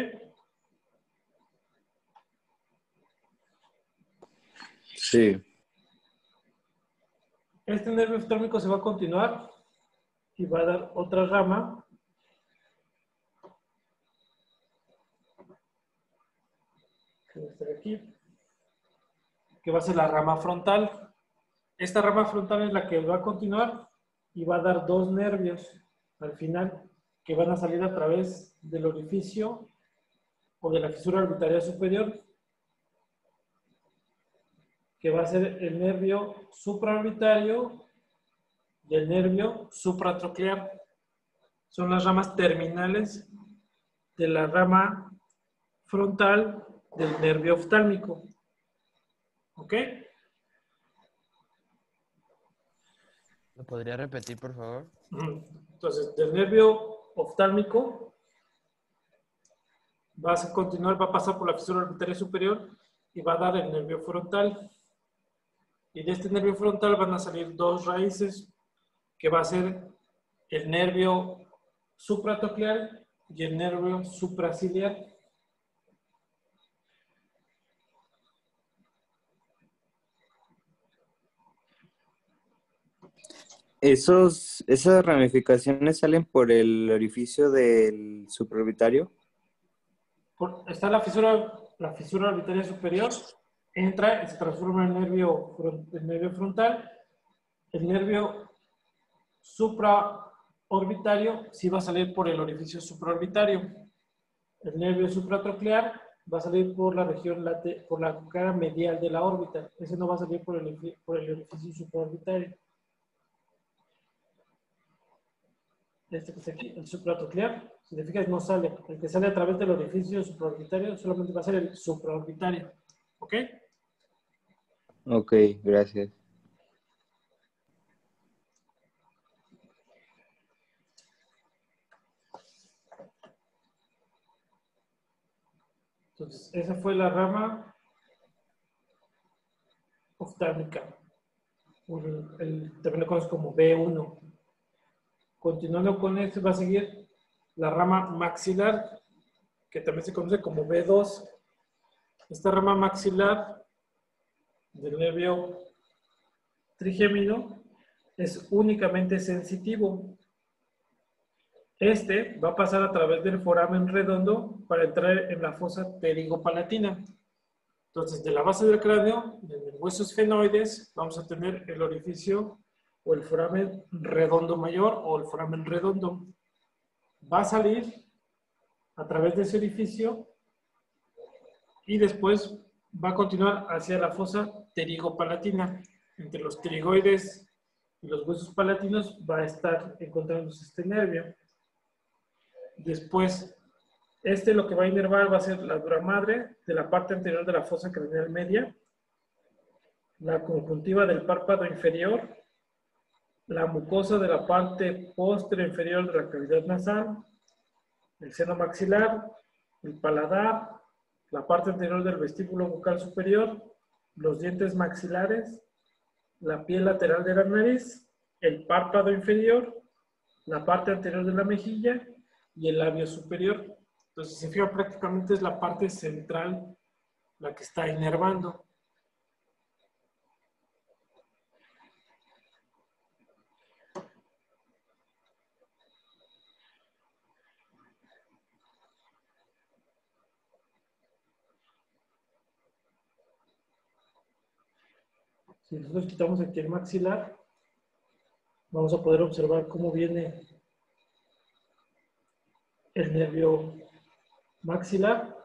Speaker 2: Sí.
Speaker 1: Este nervio oftálmico se va a continuar y va a dar otra rama que va a estar aquí, que va a ser la rama frontal. Esta rama frontal es la que va a continuar y va a dar dos nervios al final que van a salir a través del orificio o de la fisura orbitaria superior, que va a ser el nervio supraorbitario y el nervio supratroclear. Son las ramas terminales de la rama frontal del nervio oftálmico. ¿Ok?
Speaker 9: ¿Lo podría repetir, por favor?
Speaker 1: Entonces, del nervio oftálmico va a continuar, va a pasar por la fisura orbitaria superior y va a dar el nervio frontal. Y de este nervio frontal van a salir dos raíces, que va a ser el nervio supratroclear y el nervio supraciliar.
Speaker 2: ¿Esas ramificaciones salen por el orificio del supraorbitario?
Speaker 1: Está la fisura orbitaria superior, entra y se transforma en nervio frontal. El nervio supraorbitario sí va a salir por el orificio supraorbitario. El nervio supratroclear va a salir por la región por la cara medial de la órbita. Ese no va a salir por el orificio supraorbitario. Este que está aquí, el supratroclear, si te fijas, no sale. El que sale a través del orificio supraorbitario solamente va a ser el supraorbitario. ¿Ok?
Speaker 2: Ok, gracias.
Speaker 1: Entonces, esa fue la rama oftálmica. También lo conozco como B1. Continuando con esto, va a seguir la rama maxilar, que también se conoce como B2. Esta rama maxilar del nervio trigémino es únicamente sensitivo. Este va a pasar a través del foramen redondo para entrar en la fosa pterigopalatina. Entonces, de la base del cráneo, en el hueso esfenoides, vamos a tener el orificio o el foramen redondo mayor o el foramen redondo. Va a salir a través de ese orificio y después va a continuar hacia la fosa pterigopalatina. Entre los pterigoides y los huesos palatinos va a estar encontrándose este nervio. Después, lo que va a inervar va a ser la dura madre de la parte anterior de la fosa craneal media, la conjuntiva del párpado inferior, la mucosa de la parte posterior inferior de la cavidad nasal, el seno maxilar, el paladar, la parte anterior del vestíbulo bucal superior, los dientes maxilares, la piel lateral de la nariz, el párpado inferior, la parte anterior de la mejilla y el labio superior. Entonces, se fija, prácticamente es la parte central la que está inervando. Si nosotros quitamos aquí el maxilar, vamos a poder observar cómo viene el nervio maxilar.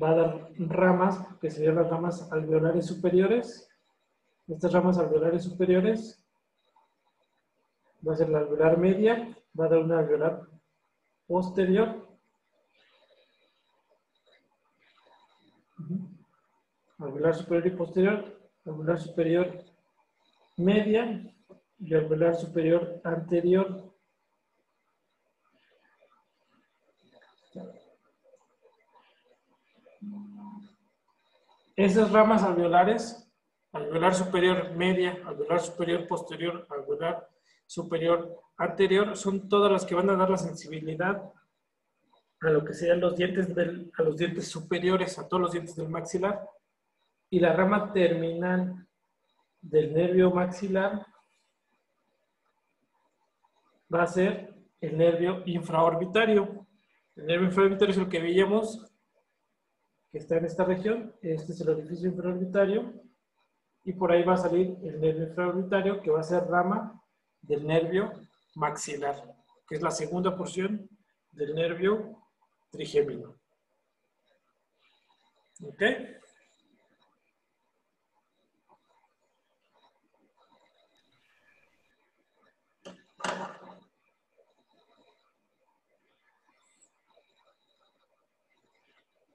Speaker 1: Va a dar ramas, que serían las ramas alveolares superiores. Estas ramas alveolares superiores va a ser la alveolar media, va a dar una alveolar posterior. alveolar superior y posterior, alveolar superior media y alveolar superior anterior. Esas ramas alveolares, alveolar superior media, alveolar superior posterior, alveolar superior anterior, son todas las que van a dar la sensibilidad a lo que serían los dientes a los dientes superiores, a todos los dientes del maxilar. Y la rama terminal del nervio maxilar va a ser el nervio infraorbitario. El nervio infraorbitario es el que veíamos, que está en esta región. Este es el orificio infraorbitario. Y por ahí va a salir el nervio infraorbitario, que va a ser rama del nervio maxilar, que es la segunda porción del nervio trigémino. ¿Ok?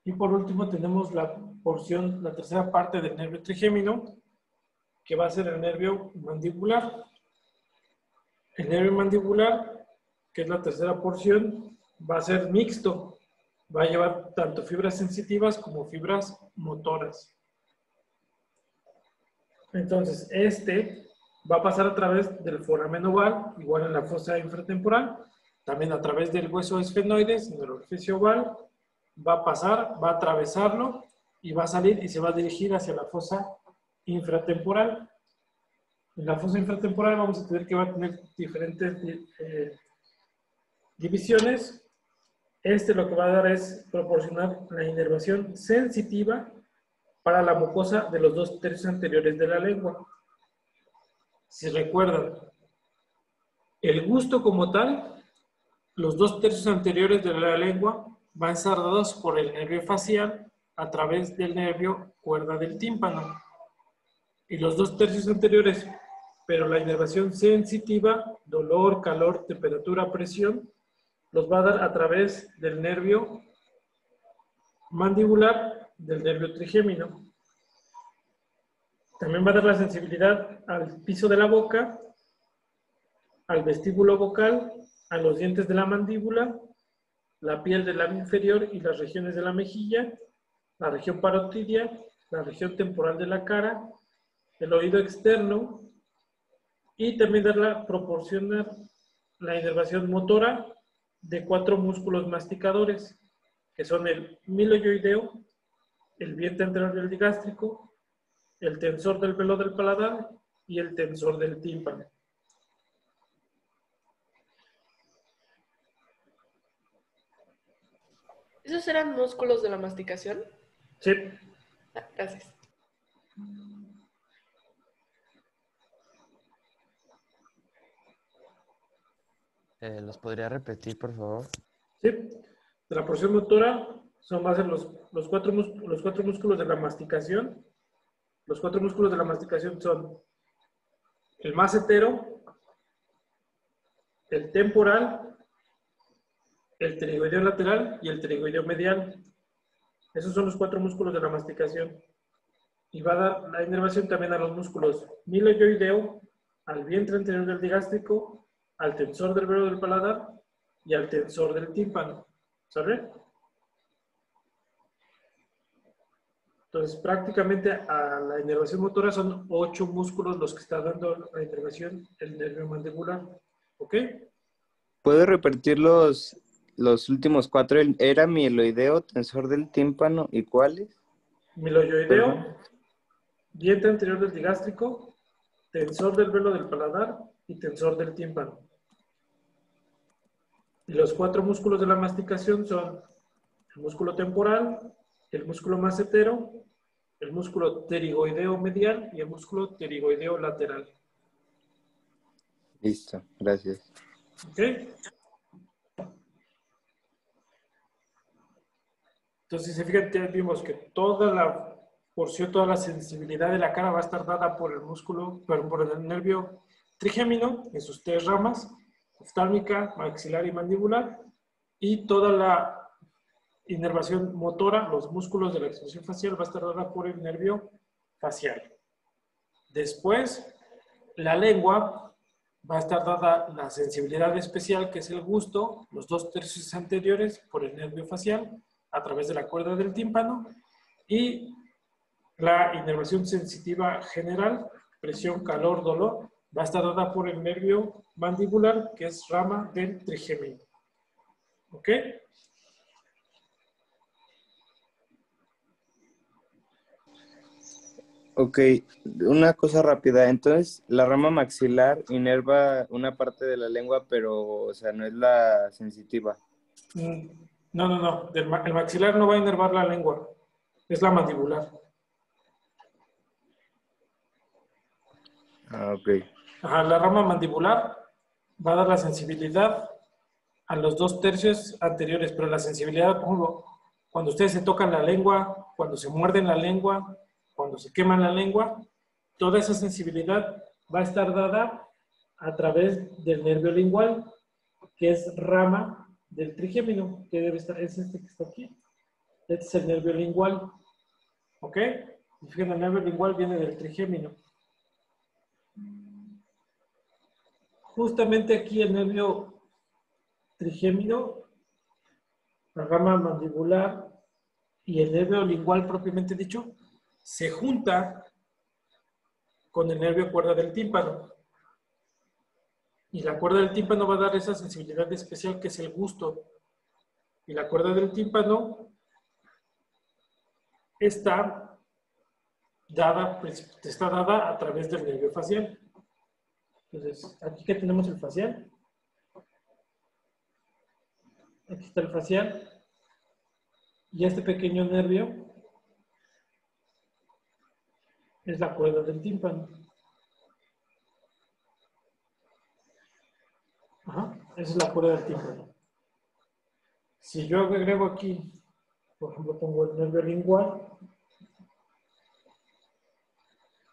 Speaker 1: Y por último tenemos la porción, la tercera parte del nervio trigémino, que va a ser el nervio mandibular. El nervio mandibular, que es la tercera porción, va a ser mixto. Va a llevar tanto fibras sensitivas como fibras motoras. Entonces, este va a pasar a través del foramen oval, igual en la fosa infratemporal, también a través del hueso esfenoides, en el orificio oval, va a pasar, va a atravesarlo y va a salir y se va a dirigir hacia la fosa infratemporal. En la fosa infratemporal vamos a tener que va a tener diferentes divisiones. Este lo que va a dar es proporcionar la inervación sensitiva para la mucosa de los 2/3 anteriores de la lengua. Si recuerdan, el gusto como tal, los 2/3 anteriores de la lengua van a estar dados por el nervio facial a través del nervio cuerda del tímpano. Y los 2/3 anteriores, pero la inervación sensitiva, dolor, calor, temperatura, presión, los va a dar a través del nervio mandibular, del nervio trigémino. También va a dar la sensibilidad al piso de la boca, al vestíbulo vocal, a los dientes de la mandíbula, la piel del labio inferior y las regiones de la mejilla, la región parotidia, la región temporal de la cara, el oído externo, y también proporcionar la inervación motora de 4 músculos masticadores, que son el miloioideo, el vientre anterior del digástrico, el tensor del velo del paladar y el tensor del tímpano.
Speaker 6: ¿Esos eran músculos de la masticación?
Speaker 1: Sí.
Speaker 6: Ah, gracias.
Speaker 9: ¿Los podría repetir, por favor?
Speaker 1: Sí. De la porción motora son más los cuatro músculos de la masticación. Los 4 músculos de la masticación son el massetero, el temporal, el pterigoideo lateral y el pterigoideo medial. Esos son los 4 músculos de la masticación. Y va a dar la inervación también a los músculos miloioideo, al vientre anterior del digástrico, al tensor del velo del paladar y al tensor del tímpano. ¿Sabe? Entonces, prácticamente a la inervación motora son 8 músculos los que está dando la inervación el nervio mandibular. ¿Ok?
Speaker 2: ¿Puedo repetir los últimos 4? Era mieloideo, tensor del tímpano, ¿y cuáles?
Speaker 1: Miloioideo,
Speaker 2: Perdón.
Speaker 1: vientre anterior del digástrico, tensor del velo del paladar y tensor del tímpano. Y los 4 músculos de la masticación son el músculo temporal, el músculo massetero, el músculo pterigoideo medial y el músculo pterigoideo lateral.
Speaker 2: Listo, gracias.
Speaker 1: ¿Ok? Entonces, si se fijan, ya vimos que toda la porción, toda la sensibilidad de la cara va a estar dada por el músculo, por el nervio trigémino en sus 3 ramas, oftálmica, maxilar y mandibular, y toda la inervación motora, los músculos de la expresión facial, va a estar dada por el nervio facial. Después, la lengua va a estar dada la sensibilidad especial, que es el gusto, los 2/3 anteriores por el nervio facial a través de la cuerda del tímpano, y la inervación sensitiva general, presión, calor, dolor, va a estar dada por el nervio mandibular, que es rama del trigémino. ¿Ok?
Speaker 2: Ok, una cosa rápida. Entonces, la rama maxilar inerva una parte de la lengua, pero, o sea, no es la sensitiva.
Speaker 1: No. El maxilar no va a inervar la lengua. Es la mandibular.
Speaker 2: Ah, ok.
Speaker 1: Ajá, la rama mandibular va a dar la sensibilidad a los 2/3 anteriores, pero la sensibilidad, por ejemplo, cuando ustedes se tocan la lengua, cuando se muerden la lengua, cuando se queman la lengua, toda esa sensibilidad va a estar dada a través del nervio lingual, que es rama del trigémino, que debe estar, es este que está aquí. Este es el nervio lingual. ¿Ok? Y fíjense, el nervio lingual viene del trigémino. Justamente aquí el nervio trigémino, la rama mandibular y el nervio lingual propiamente dicho, se junta con el nervio cuerda del tímpano. Y la cuerda del tímpano va a dar esa sensibilidad especial que es el gusto. Y la cuerda del tímpano está dada a través del nervio facial. Entonces, aquí que tenemos el facial. Aquí está el facial. Y este pequeño nervio es la cuerda del tímpano. Ajá, esa es la cuerda del tímpano. Si yo agrego aquí, por ejemplo, pongo el nervio lingual,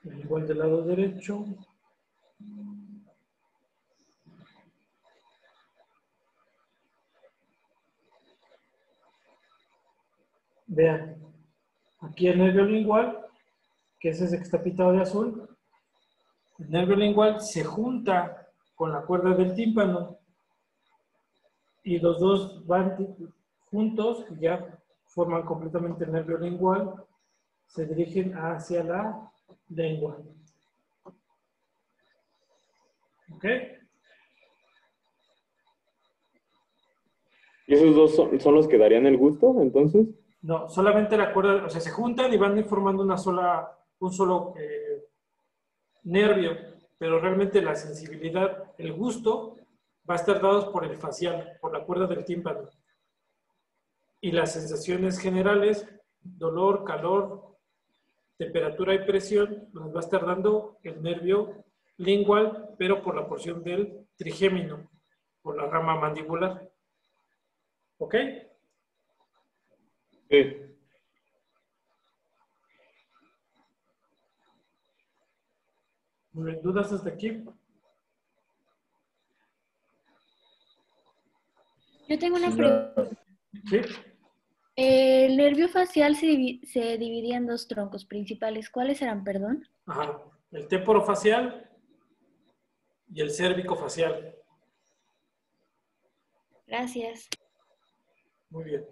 Speaker 1: el lingual del lado derecho, vean, aquí el nervio lingual, que es ese que está pintado de azul, el nervio lingual se junta con la cuerda del tímpano y los dos van juntos y ya forman completamente el nervio lingual, se dirigen hacia la lengua. ¿Ok?
Speaker 3: ¿Y esos dos son los que darían el gusto, entonces?
Speaker 1: No, solamente la cuerda, o sea, se juntan y van formando un solo nervio, pero realmente la sensibilidad, el gusto, va a estar dados por el facial, por la cuerda del tímpano. Y las sensaciones generales, dolor, calor, temperatura y presión, las va a estar dando el nervio lingual, pero por la porción del trigémino, por la rama mandibular. ¿Ok?
Speaker 3: Sí.
Speaker 1: ¿Dudas hasta aquí?
Speaker 5: Yo tengo una pregunta.
Speaker 1: ¿Sí?
Speaker 5: El nervio facial se dividía en dos troncos principales. ¿Cuáles eran, perdón?
Speaker 1: Ajá. El temporofacial y el cérvico-facial.
Speaker 5: Gracias.
Speaker 1: Muy bien.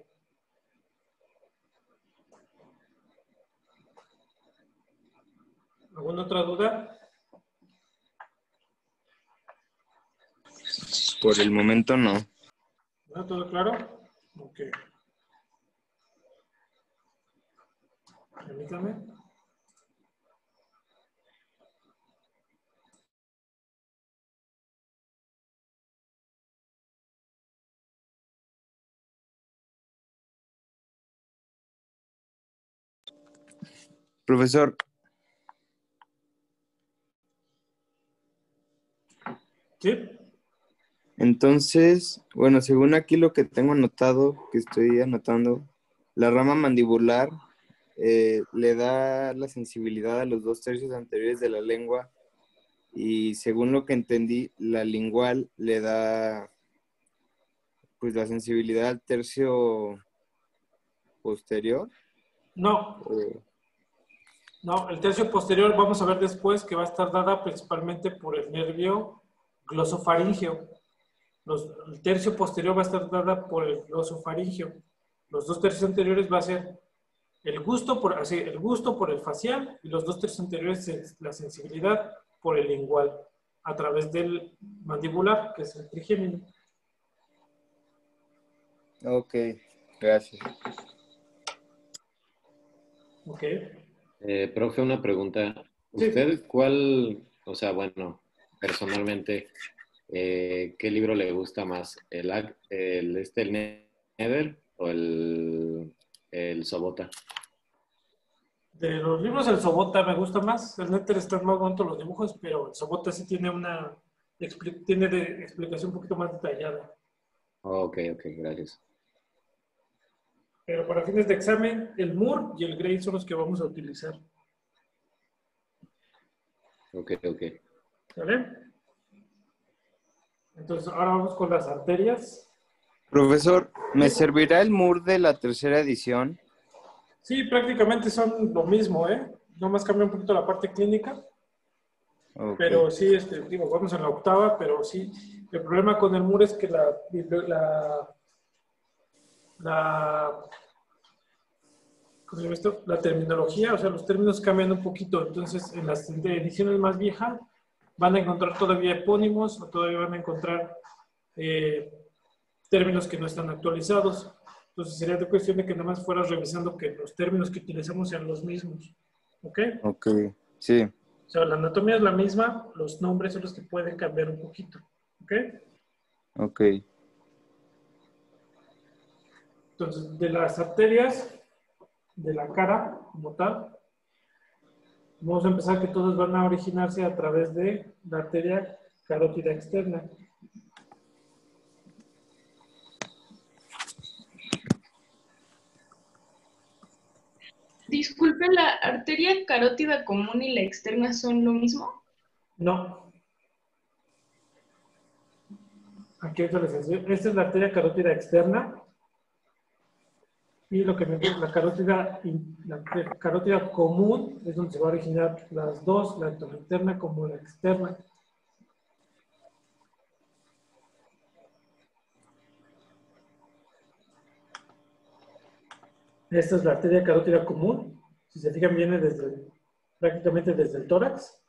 Speaker 1: ¿Alguna otra duda?
Speaker 2: Por el momento no.
Speaker 1: ¿No? ¿Todo claro? Ok. Permítame.
Speaker 2: Profesor,
Speaker 1: ¿Sí?
Speaker 2: entonces, bueno, según aquí lo que tengo anotado, que estoy anotando, la rama mandibular le da la sensibilidad a los 2/3 anteriores de la lengua y según lo que entendí, la lingual le da pues la sensibilidad al tercio posterior.
Speaker 1: No,
Speaker 2: Eh,
Speaker 1: no, el tercio posterior vamos a ver después que va a estar dada principalmente por el nervio glosofaríngeo. El tercio posterior va a estar dada por el glosofaríngeo. Los 2 tercios anteriores va a ser el gusto por el facial y los 2 tercios anteriores es la sensibilidad por el lingual a través del mandibular, que es el trigémino.
Speaker 2: ok, gracias.
Speaker 1: Ok.
Speaker 10: Profe, una pregunta.
Speaker 1: Sí.
Speaker 10: ¿Usted cuál, o sea, bueno, personalmente, qué libro le gusta más? ¿El Nether o el Sobota?
Speaker 1: De los libros, el Sobota me gusta más. El Néter está más bonito los dibujos, pero el Sobota sí tiene una explicación un poquito más detallada.
Speaker 10: Ok, gracias.
Speaker 1: Pero para fines de examen, el Moore y el Gray son los que vamos a utilizar.
Speaker 10: Ok.
Speaker 1: ¿Vale? Entonces, ahora vamos con las arterias.
Speaker 2: Profesor, ¿me servirá el Moore de la tercera edición?
Speaker 1: Sí, prácticamente son lo mismo, ¿eh? Nomás cambia un poquito la parte clínica.
Speaker 2: Ok.
Speaker 1: Pero sí, digo, vamos en la octava, pero sí. El problema con el Moore es que ¿cómo se llama esto? La terminología, o sea, los términos cambian un poquito. Entonces, en las ediciones más viejas van a encontrar todavía epónimos o todavía van a encontrar términos que no están actualizados. Entonces, sería de cuestión de que nada más fueras revisando que los términos que utilizamos sean los mismos. ¿Ok?
Speaker 2: Ok, sí.
Speaker 1: O sea, la anatomía es la misma, los nombres son los que pueden cambiar un poquito. ¿Ok?
Speaker 2: Ok.
Speaker 1: Entonces, de las arterias de la cara, como tal, vamos a empezar que todas van a originarse a través de la arteria carótida externa.
Speaker 4: Disculpe, ¿la arteria carótida común y la externa son lo mismo?
Speaker 1: No. Aquí ahorita les enseño. Esta es la arteria carótida externa. Y lo que me gusta, la carótida común es donde se va a originar las dos, tanto la interna como la externa. Esta es la arteria carótida común. Si se fijan, viene prácticamente desde el tórax.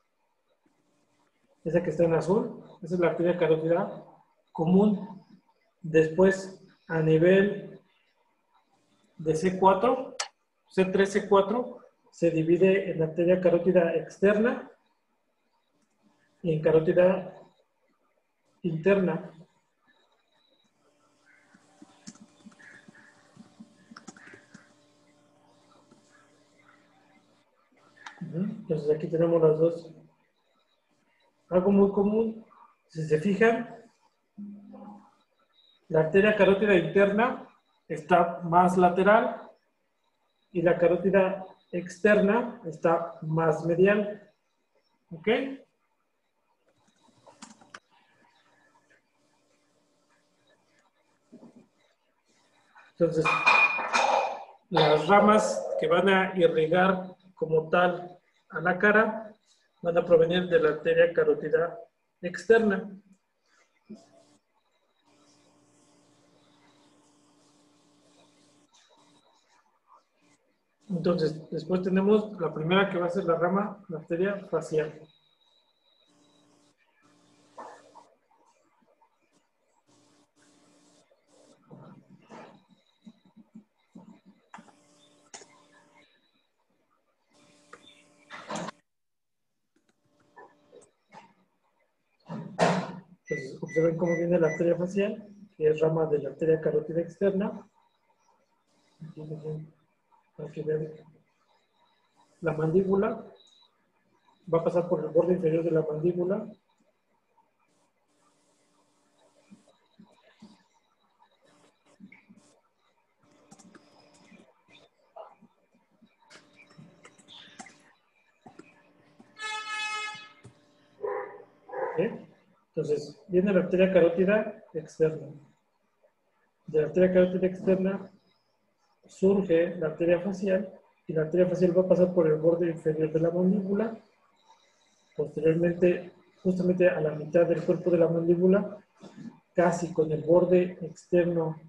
Speaker 1: Esa que está en azul, esa es la arteria carótida común. Después, a nivel de C4, C3, C4, se divide en arteria carótida externa y en carótida interna. Entonces aquí tenemos las dos. Algo muy común, si se fijan, la arteria carótida interna está más lateral y la carótida externa está más medial. ¿Ok? Entonces, las ramas que van a irrigar como tal a la cara van a provenir de la arteria carótida externa. Entonces, después tenemos la primera que va a ser la rama, la arteria facial. Entonces, observen cómo viene la arteria facial, que es rama de la arteria carótida externa. Aquí ven la mandíbula. Va a pasar por el borde inferior de la mandíbula. ¿Eh? Entonces, viene la arteria carótida externa. De la arteria carótida externa surge la arteria facial y la arteria facial va a pasar por el borde inferior de la mandíbula, posteriormente justamente a la mitad del cuerpo de la mandíbula, casi con el borde externo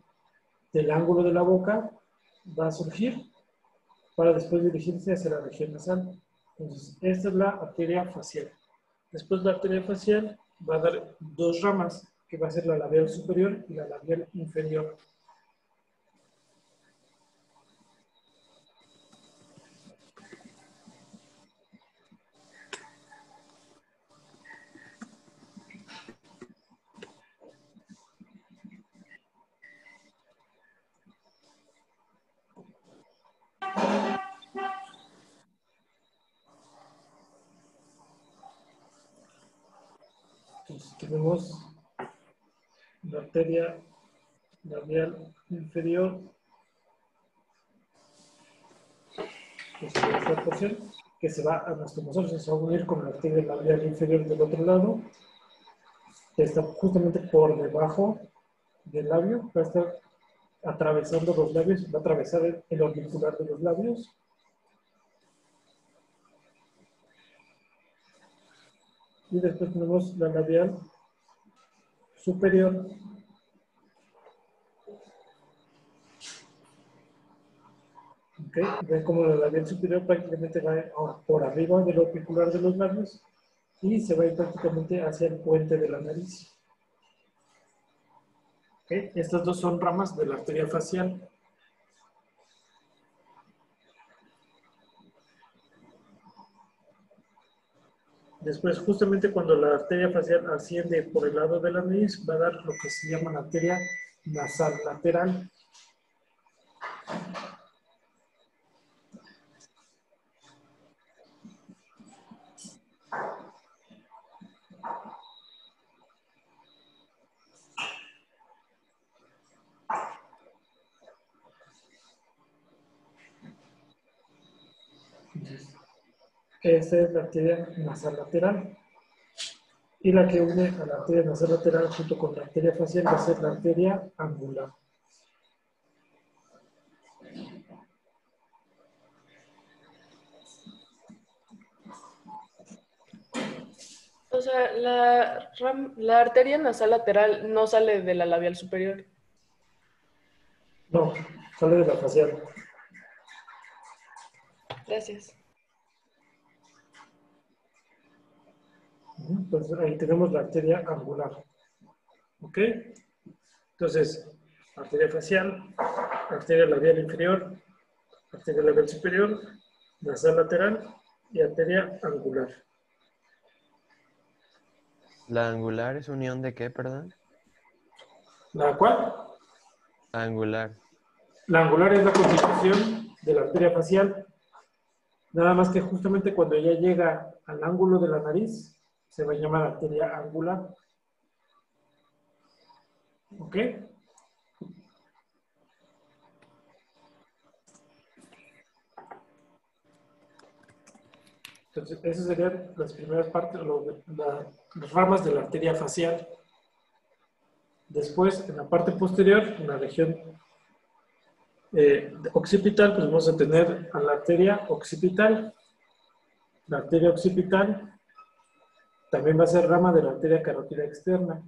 Speaker 1: del ángulo de la boca, va a surgir para después dirigirse hacia la región nasal. Entonces, esta es la arteria facial. Después la arteria facial va a dar dos ramas, que va a ser la labial superior y la labial inferior. Entonces, tenemos la arteria labial inferior, que es esta porción, que se va a anastomosis, se va a unir con la arteria labial inferior del otro lado, que está justamente por debajo del labio, va a estar atravesando los labios, va a atravesar el orbicular de los labios. Y después tenemos la labial superior, ¿okay? Ven como la labial superior prácticamente va por arriba del orbicular de los labios y se va a ir prácticamente hacia el puente de la nariz. ¿Okay? Estas dos son ramas de la arteria facial. Después, justamente cuando la arteria facial asciende por el lado de la nariz, va a dar lo que se llama la arteria nasal lateral. Esta es la arteria nasal lateral. Y la que une a la arteria nasal lateral junto con la arteria facial va a ser la arteria angular.
Speaker 6: O sea, la arteria nasal lateral no sale de la labial superior.
Speaker 1: No, sale de la facial.
Speaker 6: Gracias.
Speaker 1: Entonces ahí tenemos la arteria angular. ¿Ok? Entonces, arteria facial, arteria labial inferior, arteria labial superior, nasal lateral y arteria angular.
Speaker 9: ¿La angular es unión de qué, perdón?
Speaker 1: ¿La cual?
Speaker 9: Angular.
Speaker 1: La angular es la constitución de la arteria facial. Nada más que justamente cuando ya llega al ángulo de la nariz, se va a llamar arteria angular. ¿Ok? Entonces, esas serían las primeras partes, las ramas de la arteria facial. Después, en la parte posterior, en la región occipital, pues vamos a tener a la arteria occipital. La arteria occipital también va a ser rama de la arteria carótida externa.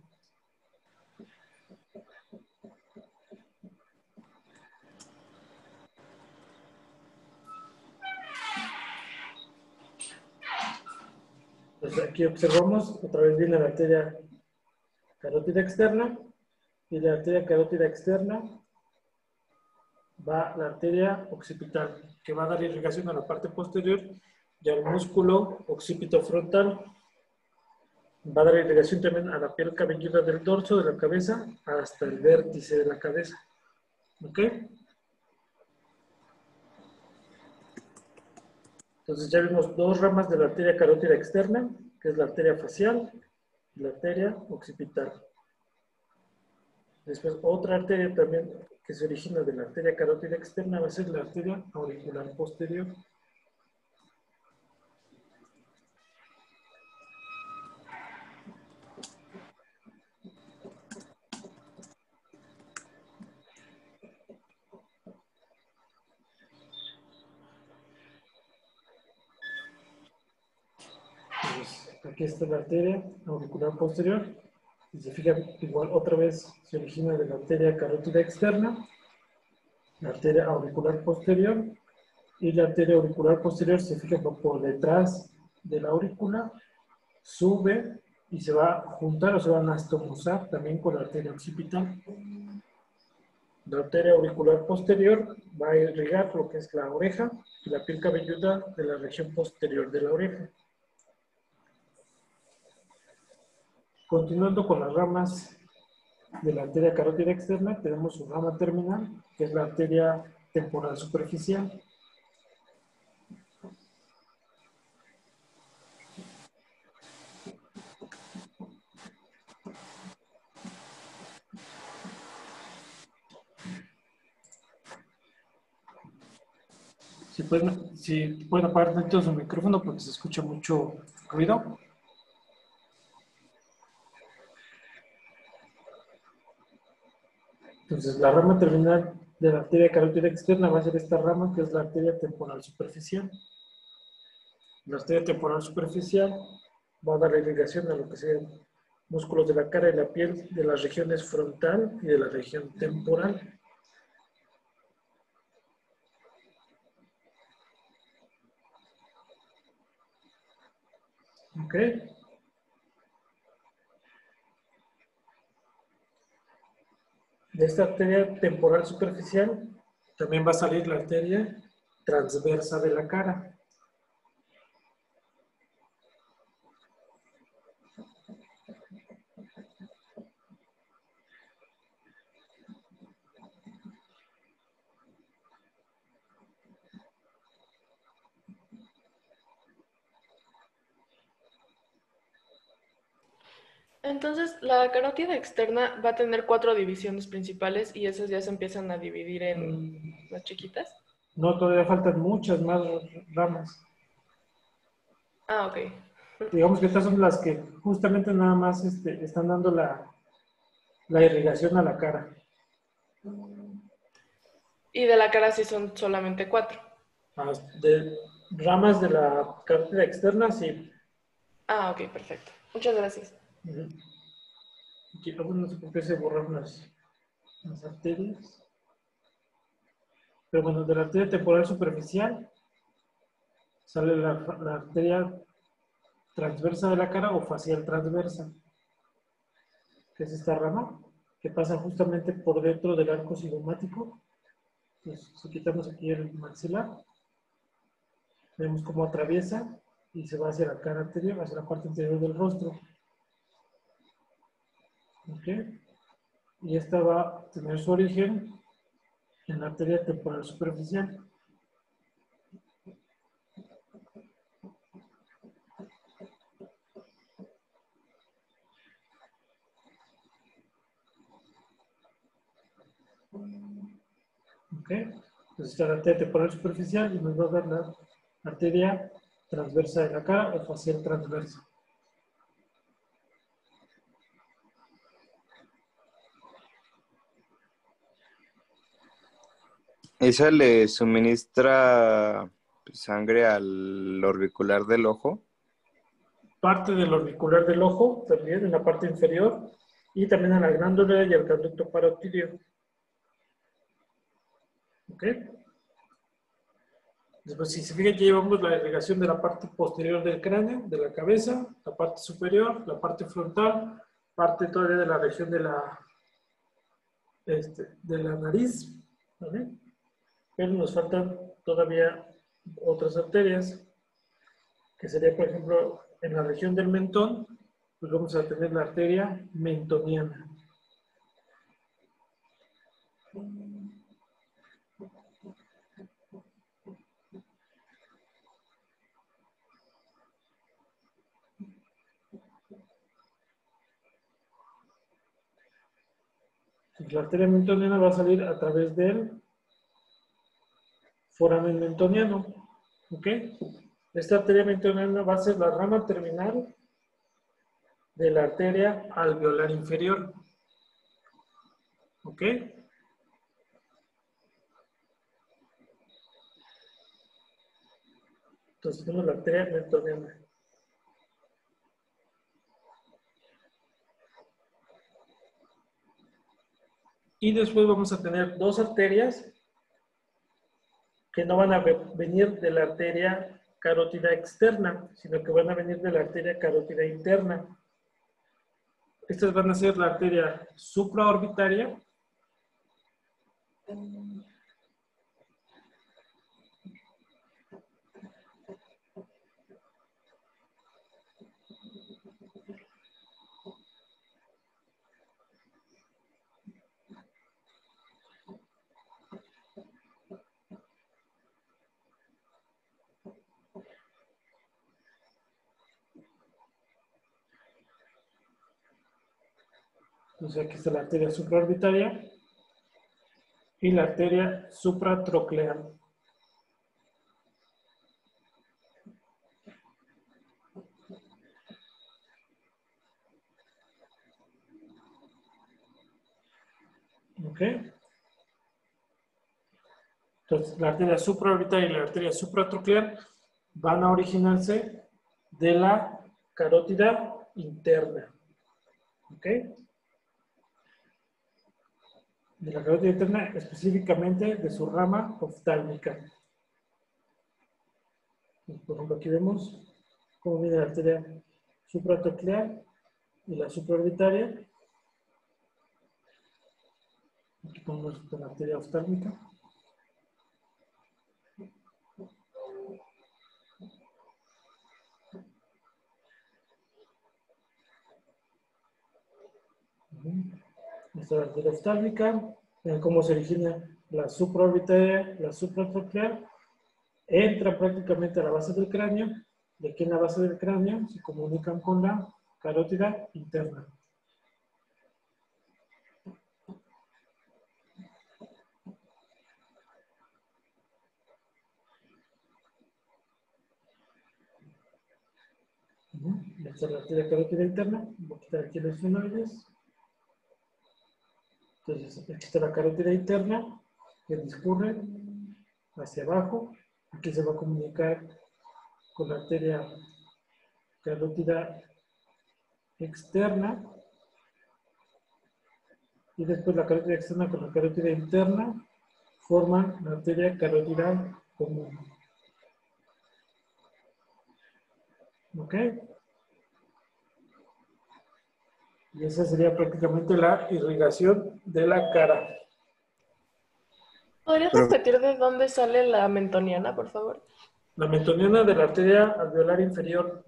Speaker 1: Entonces aquí observamos, otra vez viene la arteria carótida externa y de la arteria carótida externa va la arteria occipital, que va a dar irrigación a la parte posterior y al músculo occipito frontal. Va a dar irrigación también a la piel cabelluda del dorso de la cabeza hasta el vértice de la cabeza. ¿Ok? Entonces ya vimos dos ramas de la arteria carótida externa, que es la arteria facial y la arteria occipital. Después otra arteria también que se origina de la arteria carótida externa va a ser la arteria auricular posterior. Aquí está la arteria auricular posterior. Si se fijan, igual otra vez se origina de la arteria carótida externa, la arteria auricular posterior, y la arteria auricular posterior se fija por detrás de la aurícula, sube y se va a juntar o se va a anastomosar también con la arteria occipital. La arteria auricular posterior va a irrigar lo que es la oreja y la piel cabelluda de la región posterior de la oreja. Continuando con las ramas de la arteria carótida externa, tenemos su rama terminal, que es la arteria temporal superficial. Si pueden apagar dentro su micrófono porque se escucha mucho ruido. Entonces, la rama terminal de la arteria carótida externa va a ser esta rama, que es la arteria temporal superficial. La arteria temporal superficial va a dar la irrigación a lo que sean músculos de la cara y la piel de las regiones frontal y de la región temporal. ¿Ok? De esta arteria temporal superficial también va a salir la arteria transversa de la cara.
Speaker 6: Entonces, la carótida externa va a tener 4 divisiones principales y esas ya se empiezan a dividir en las chiquitas.
Speaker 1: No, todavía faltan muchas más ramas.
Speaker 6: Ah, ok.
Speaker 1: Digamos que estas son las que justamente nada más están dando la irrigación a la cara.
Speaker 6: Y de la cara sí son solamente 4.
Speaker 1: De ramas de la carótida externa, sí.
Speaker 6: Ah, ok, perfecto. Muchas gracias.
Speaker 1: Aquí, no sé por qué se borraron las arterias. Pero bueno, de la arteria temporal superficial sale la arteria transversa de la cara o facial transversa, que es esta rama que pasa justamente por dentro del arco cigomático. Entonces, si quitamos aquí el maxilar, vemos cómo atraviesa y se va hacia la cara anterior, hacia la parte anterior del rostro. ¿Ok? Y esta va a tener su origen en la arteria temporal superficial. ¿Ok? Entonces está la arteria temporal superficial y nos va a dar la arteria transversa de la cara o facial transversa.
Speaker 2: ¿Esa le suministra sangre al orbicular del ojo?
Speaker 1: Parte del orbicular del ojo, también en la parte inferior, y también a la glándula y al conducto parotídeo. ¿Ok? Después, si se fijan, ya llevamos la irrigación de la parte posterior del cráneo, de la cabeza, la parte superior, la parte frontal, parte todavía de la región de la nariz, ¿vale? Pero nos faltan todavía otras arterias, que sería, por ejemplo, en la región del mentón, pues vamos a tener la arteria mentoniana. La arteria mentoniana va a salir a través del foramen mentoniano. ¿Ok? Esta arteria mentoniana va a ser la rama terminal de la arteria alveolar inferior. ¿Ok? Entonces tenemos la arteria mentoniana. Y después vamos a tener dos arterias que no van a venir de la arteria carótida externa, sino que van a venir de la arteria carótida interna. Estas van a ser la arteria supraorbitaria entonces aquí está la arteria supraorbitaria y la arteria supratroclear. ¿Ok? Entonces, la arteria supraorbitaria y la arteria supratroclear van a originarse de la carótida interna. ¿Ok? De la carótida interna, específicamente de su rama oftálmica. Por ejemplo, aquí vemos cómo viene la arteria supratroclear y la supraorbitaria. Aquí ponemos la arteria oftálmica. Esta es la arteria oftálmica. Vean cómo se origina la supraorbitaria, la supratroclear. Entra prácticamente a la base del cráneo. Y aquí en la base del cráneo se comunican con la carótida interna. Esta es la arteria carótida interna. Voy a quitar aquí los esfenoides. Entonces, aquí está la carótida interna que discurre hacia abajo. Aquí se va a comunicar con la arteria carótida externa. Y después la carótida externa con la carótida interna forman la arteria carótida común. ¿Ok? Y esa sería prácticamente la irrigación de la cara.
Speaker 6: ¿Podrías repetir de dónde sale la mentoniana, por favor?
Speaker 1: La mentoniana de la arteria alveolar inferior.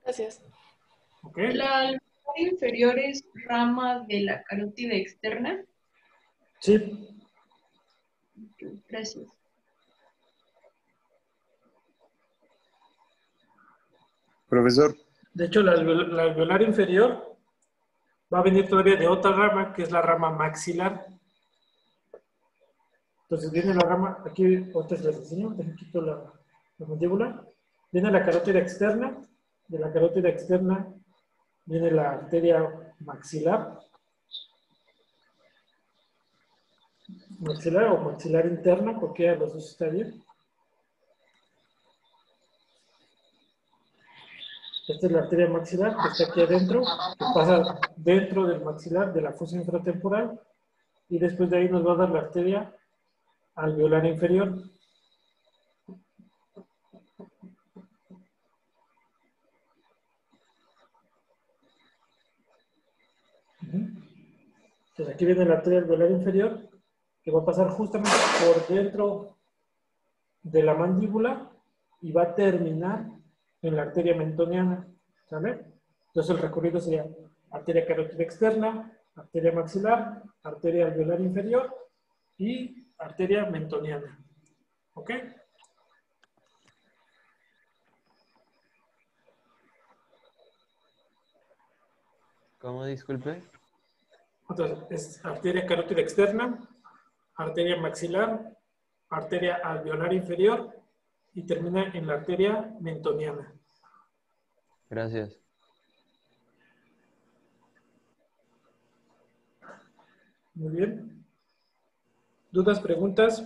Speaker 6: Gracias.
Speaker 1: ¿Ok?
Speaker 4: ¿La alveolar inferior es rama de la carótida externa?
Speaker 1: Sí.
Speaker 4: Gracias.
Speaker 2: Profesor.
Speaker 1: De hecho, la alveolar inferior va a venir todavía de otra rama, que es la rama maxilar. Entonces viene la rama, aquí otra les enseño, dejen quito la mandíbula. Viene la carótida externa, de la carótida externa viene la arteria maxilar. Maxilar o maxilar interna, cualquiera de los dos está bien. Esta es la arteria maxilar que está aquí adentro, que pasa dentro del maxilar de la fosa infratemporal y después de ahí nos va a dar la arteria alveolar inferior. Entonces aquí viene la arteria alveolar inferior que va a pasar justamente por dentro de la mandíbula y va a terminar en la arteria mentoniana, ¿sale? Entonces el recorrido sería arteria carótida externa, arteria maxilar, arteria alveolar inferior y arteria mentoniana. ¿Ok?
Speaker 9: ¿Cómo, disculpe?
Speaker 1: Entonces es arteria carótida externa, arteria maxilar, arteria alveolar inferior y termina en la arteria mentoniana.
Speaker 9: Gracias.
Speaker 1: Muy bien. ¿Dudas, preguntas?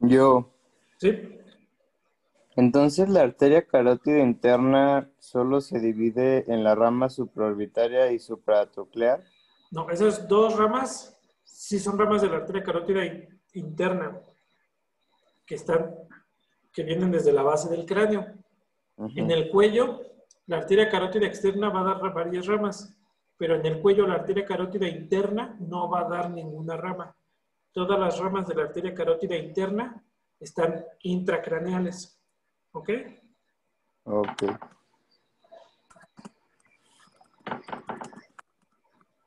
Speaker 2: Yo.
Speaker 1: Sí.
Speaker 2: Entonces, la arteria carótida interna solo se divide en la rama supraorbitaria y supratroclear.
Speaker 1: No, esas dos ramas sí son ramas de la arteria carótida interna que vienen desde la base del cráneo. En el cuello, la arteria carótida externa va a dar varias ramas, pero en el cuello la arteria carótida interna no va a dar ninguna rama. Todas las ramas de la arteria carótida interna están intracraneales. ¿Ok?
Speaker 2: Ok.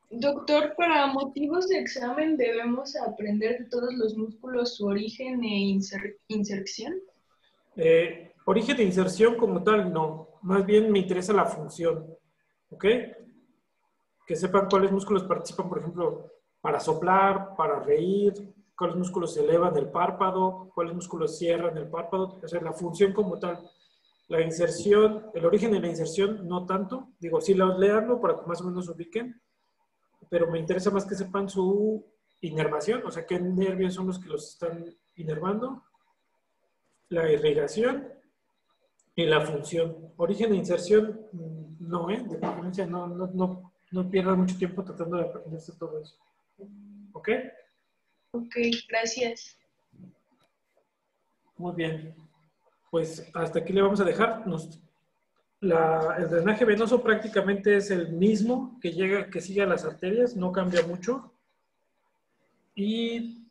Speaker 4: Doctor, para motivos de examen debemos aprender de todos los músculos su origen e inserción.
Speaker 1: Origen de inserción como tal, no. Más bien me interesa la función. ¿Ok? Que sepan cuáles músculos participan, por ejemplo, para soplar, para reír, cuáles músculos elevan el párpado, cuáles músculos cierran el párpado. O sea, la función como tal. La inserción, el origen de la inserción, no tanto. Digo, sí, leanlo para que más o menos ubiquen. Pero me interesa más que sepan su inervación, o sea, qué nervios son los que los están inervando, la irrigación y la función. Origen de inserción, no, de preferencia no pierdan mucho tiempo tratando de aprenderse todo eso. ¿Ok?
Speaker 4: Ok, gracias.
Speaker 1: Muy bien. Pues hasta aquí le vamos a dejar. El drenaje venoso prácticamente es el mismo que sigue a las arterias, no cambia mucho. Y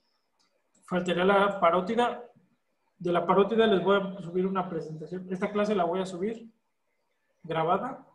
Speaker 1: faltaría la parótida. De la parótida les voy a subir una presentación. Esta clase la voy a subir grabada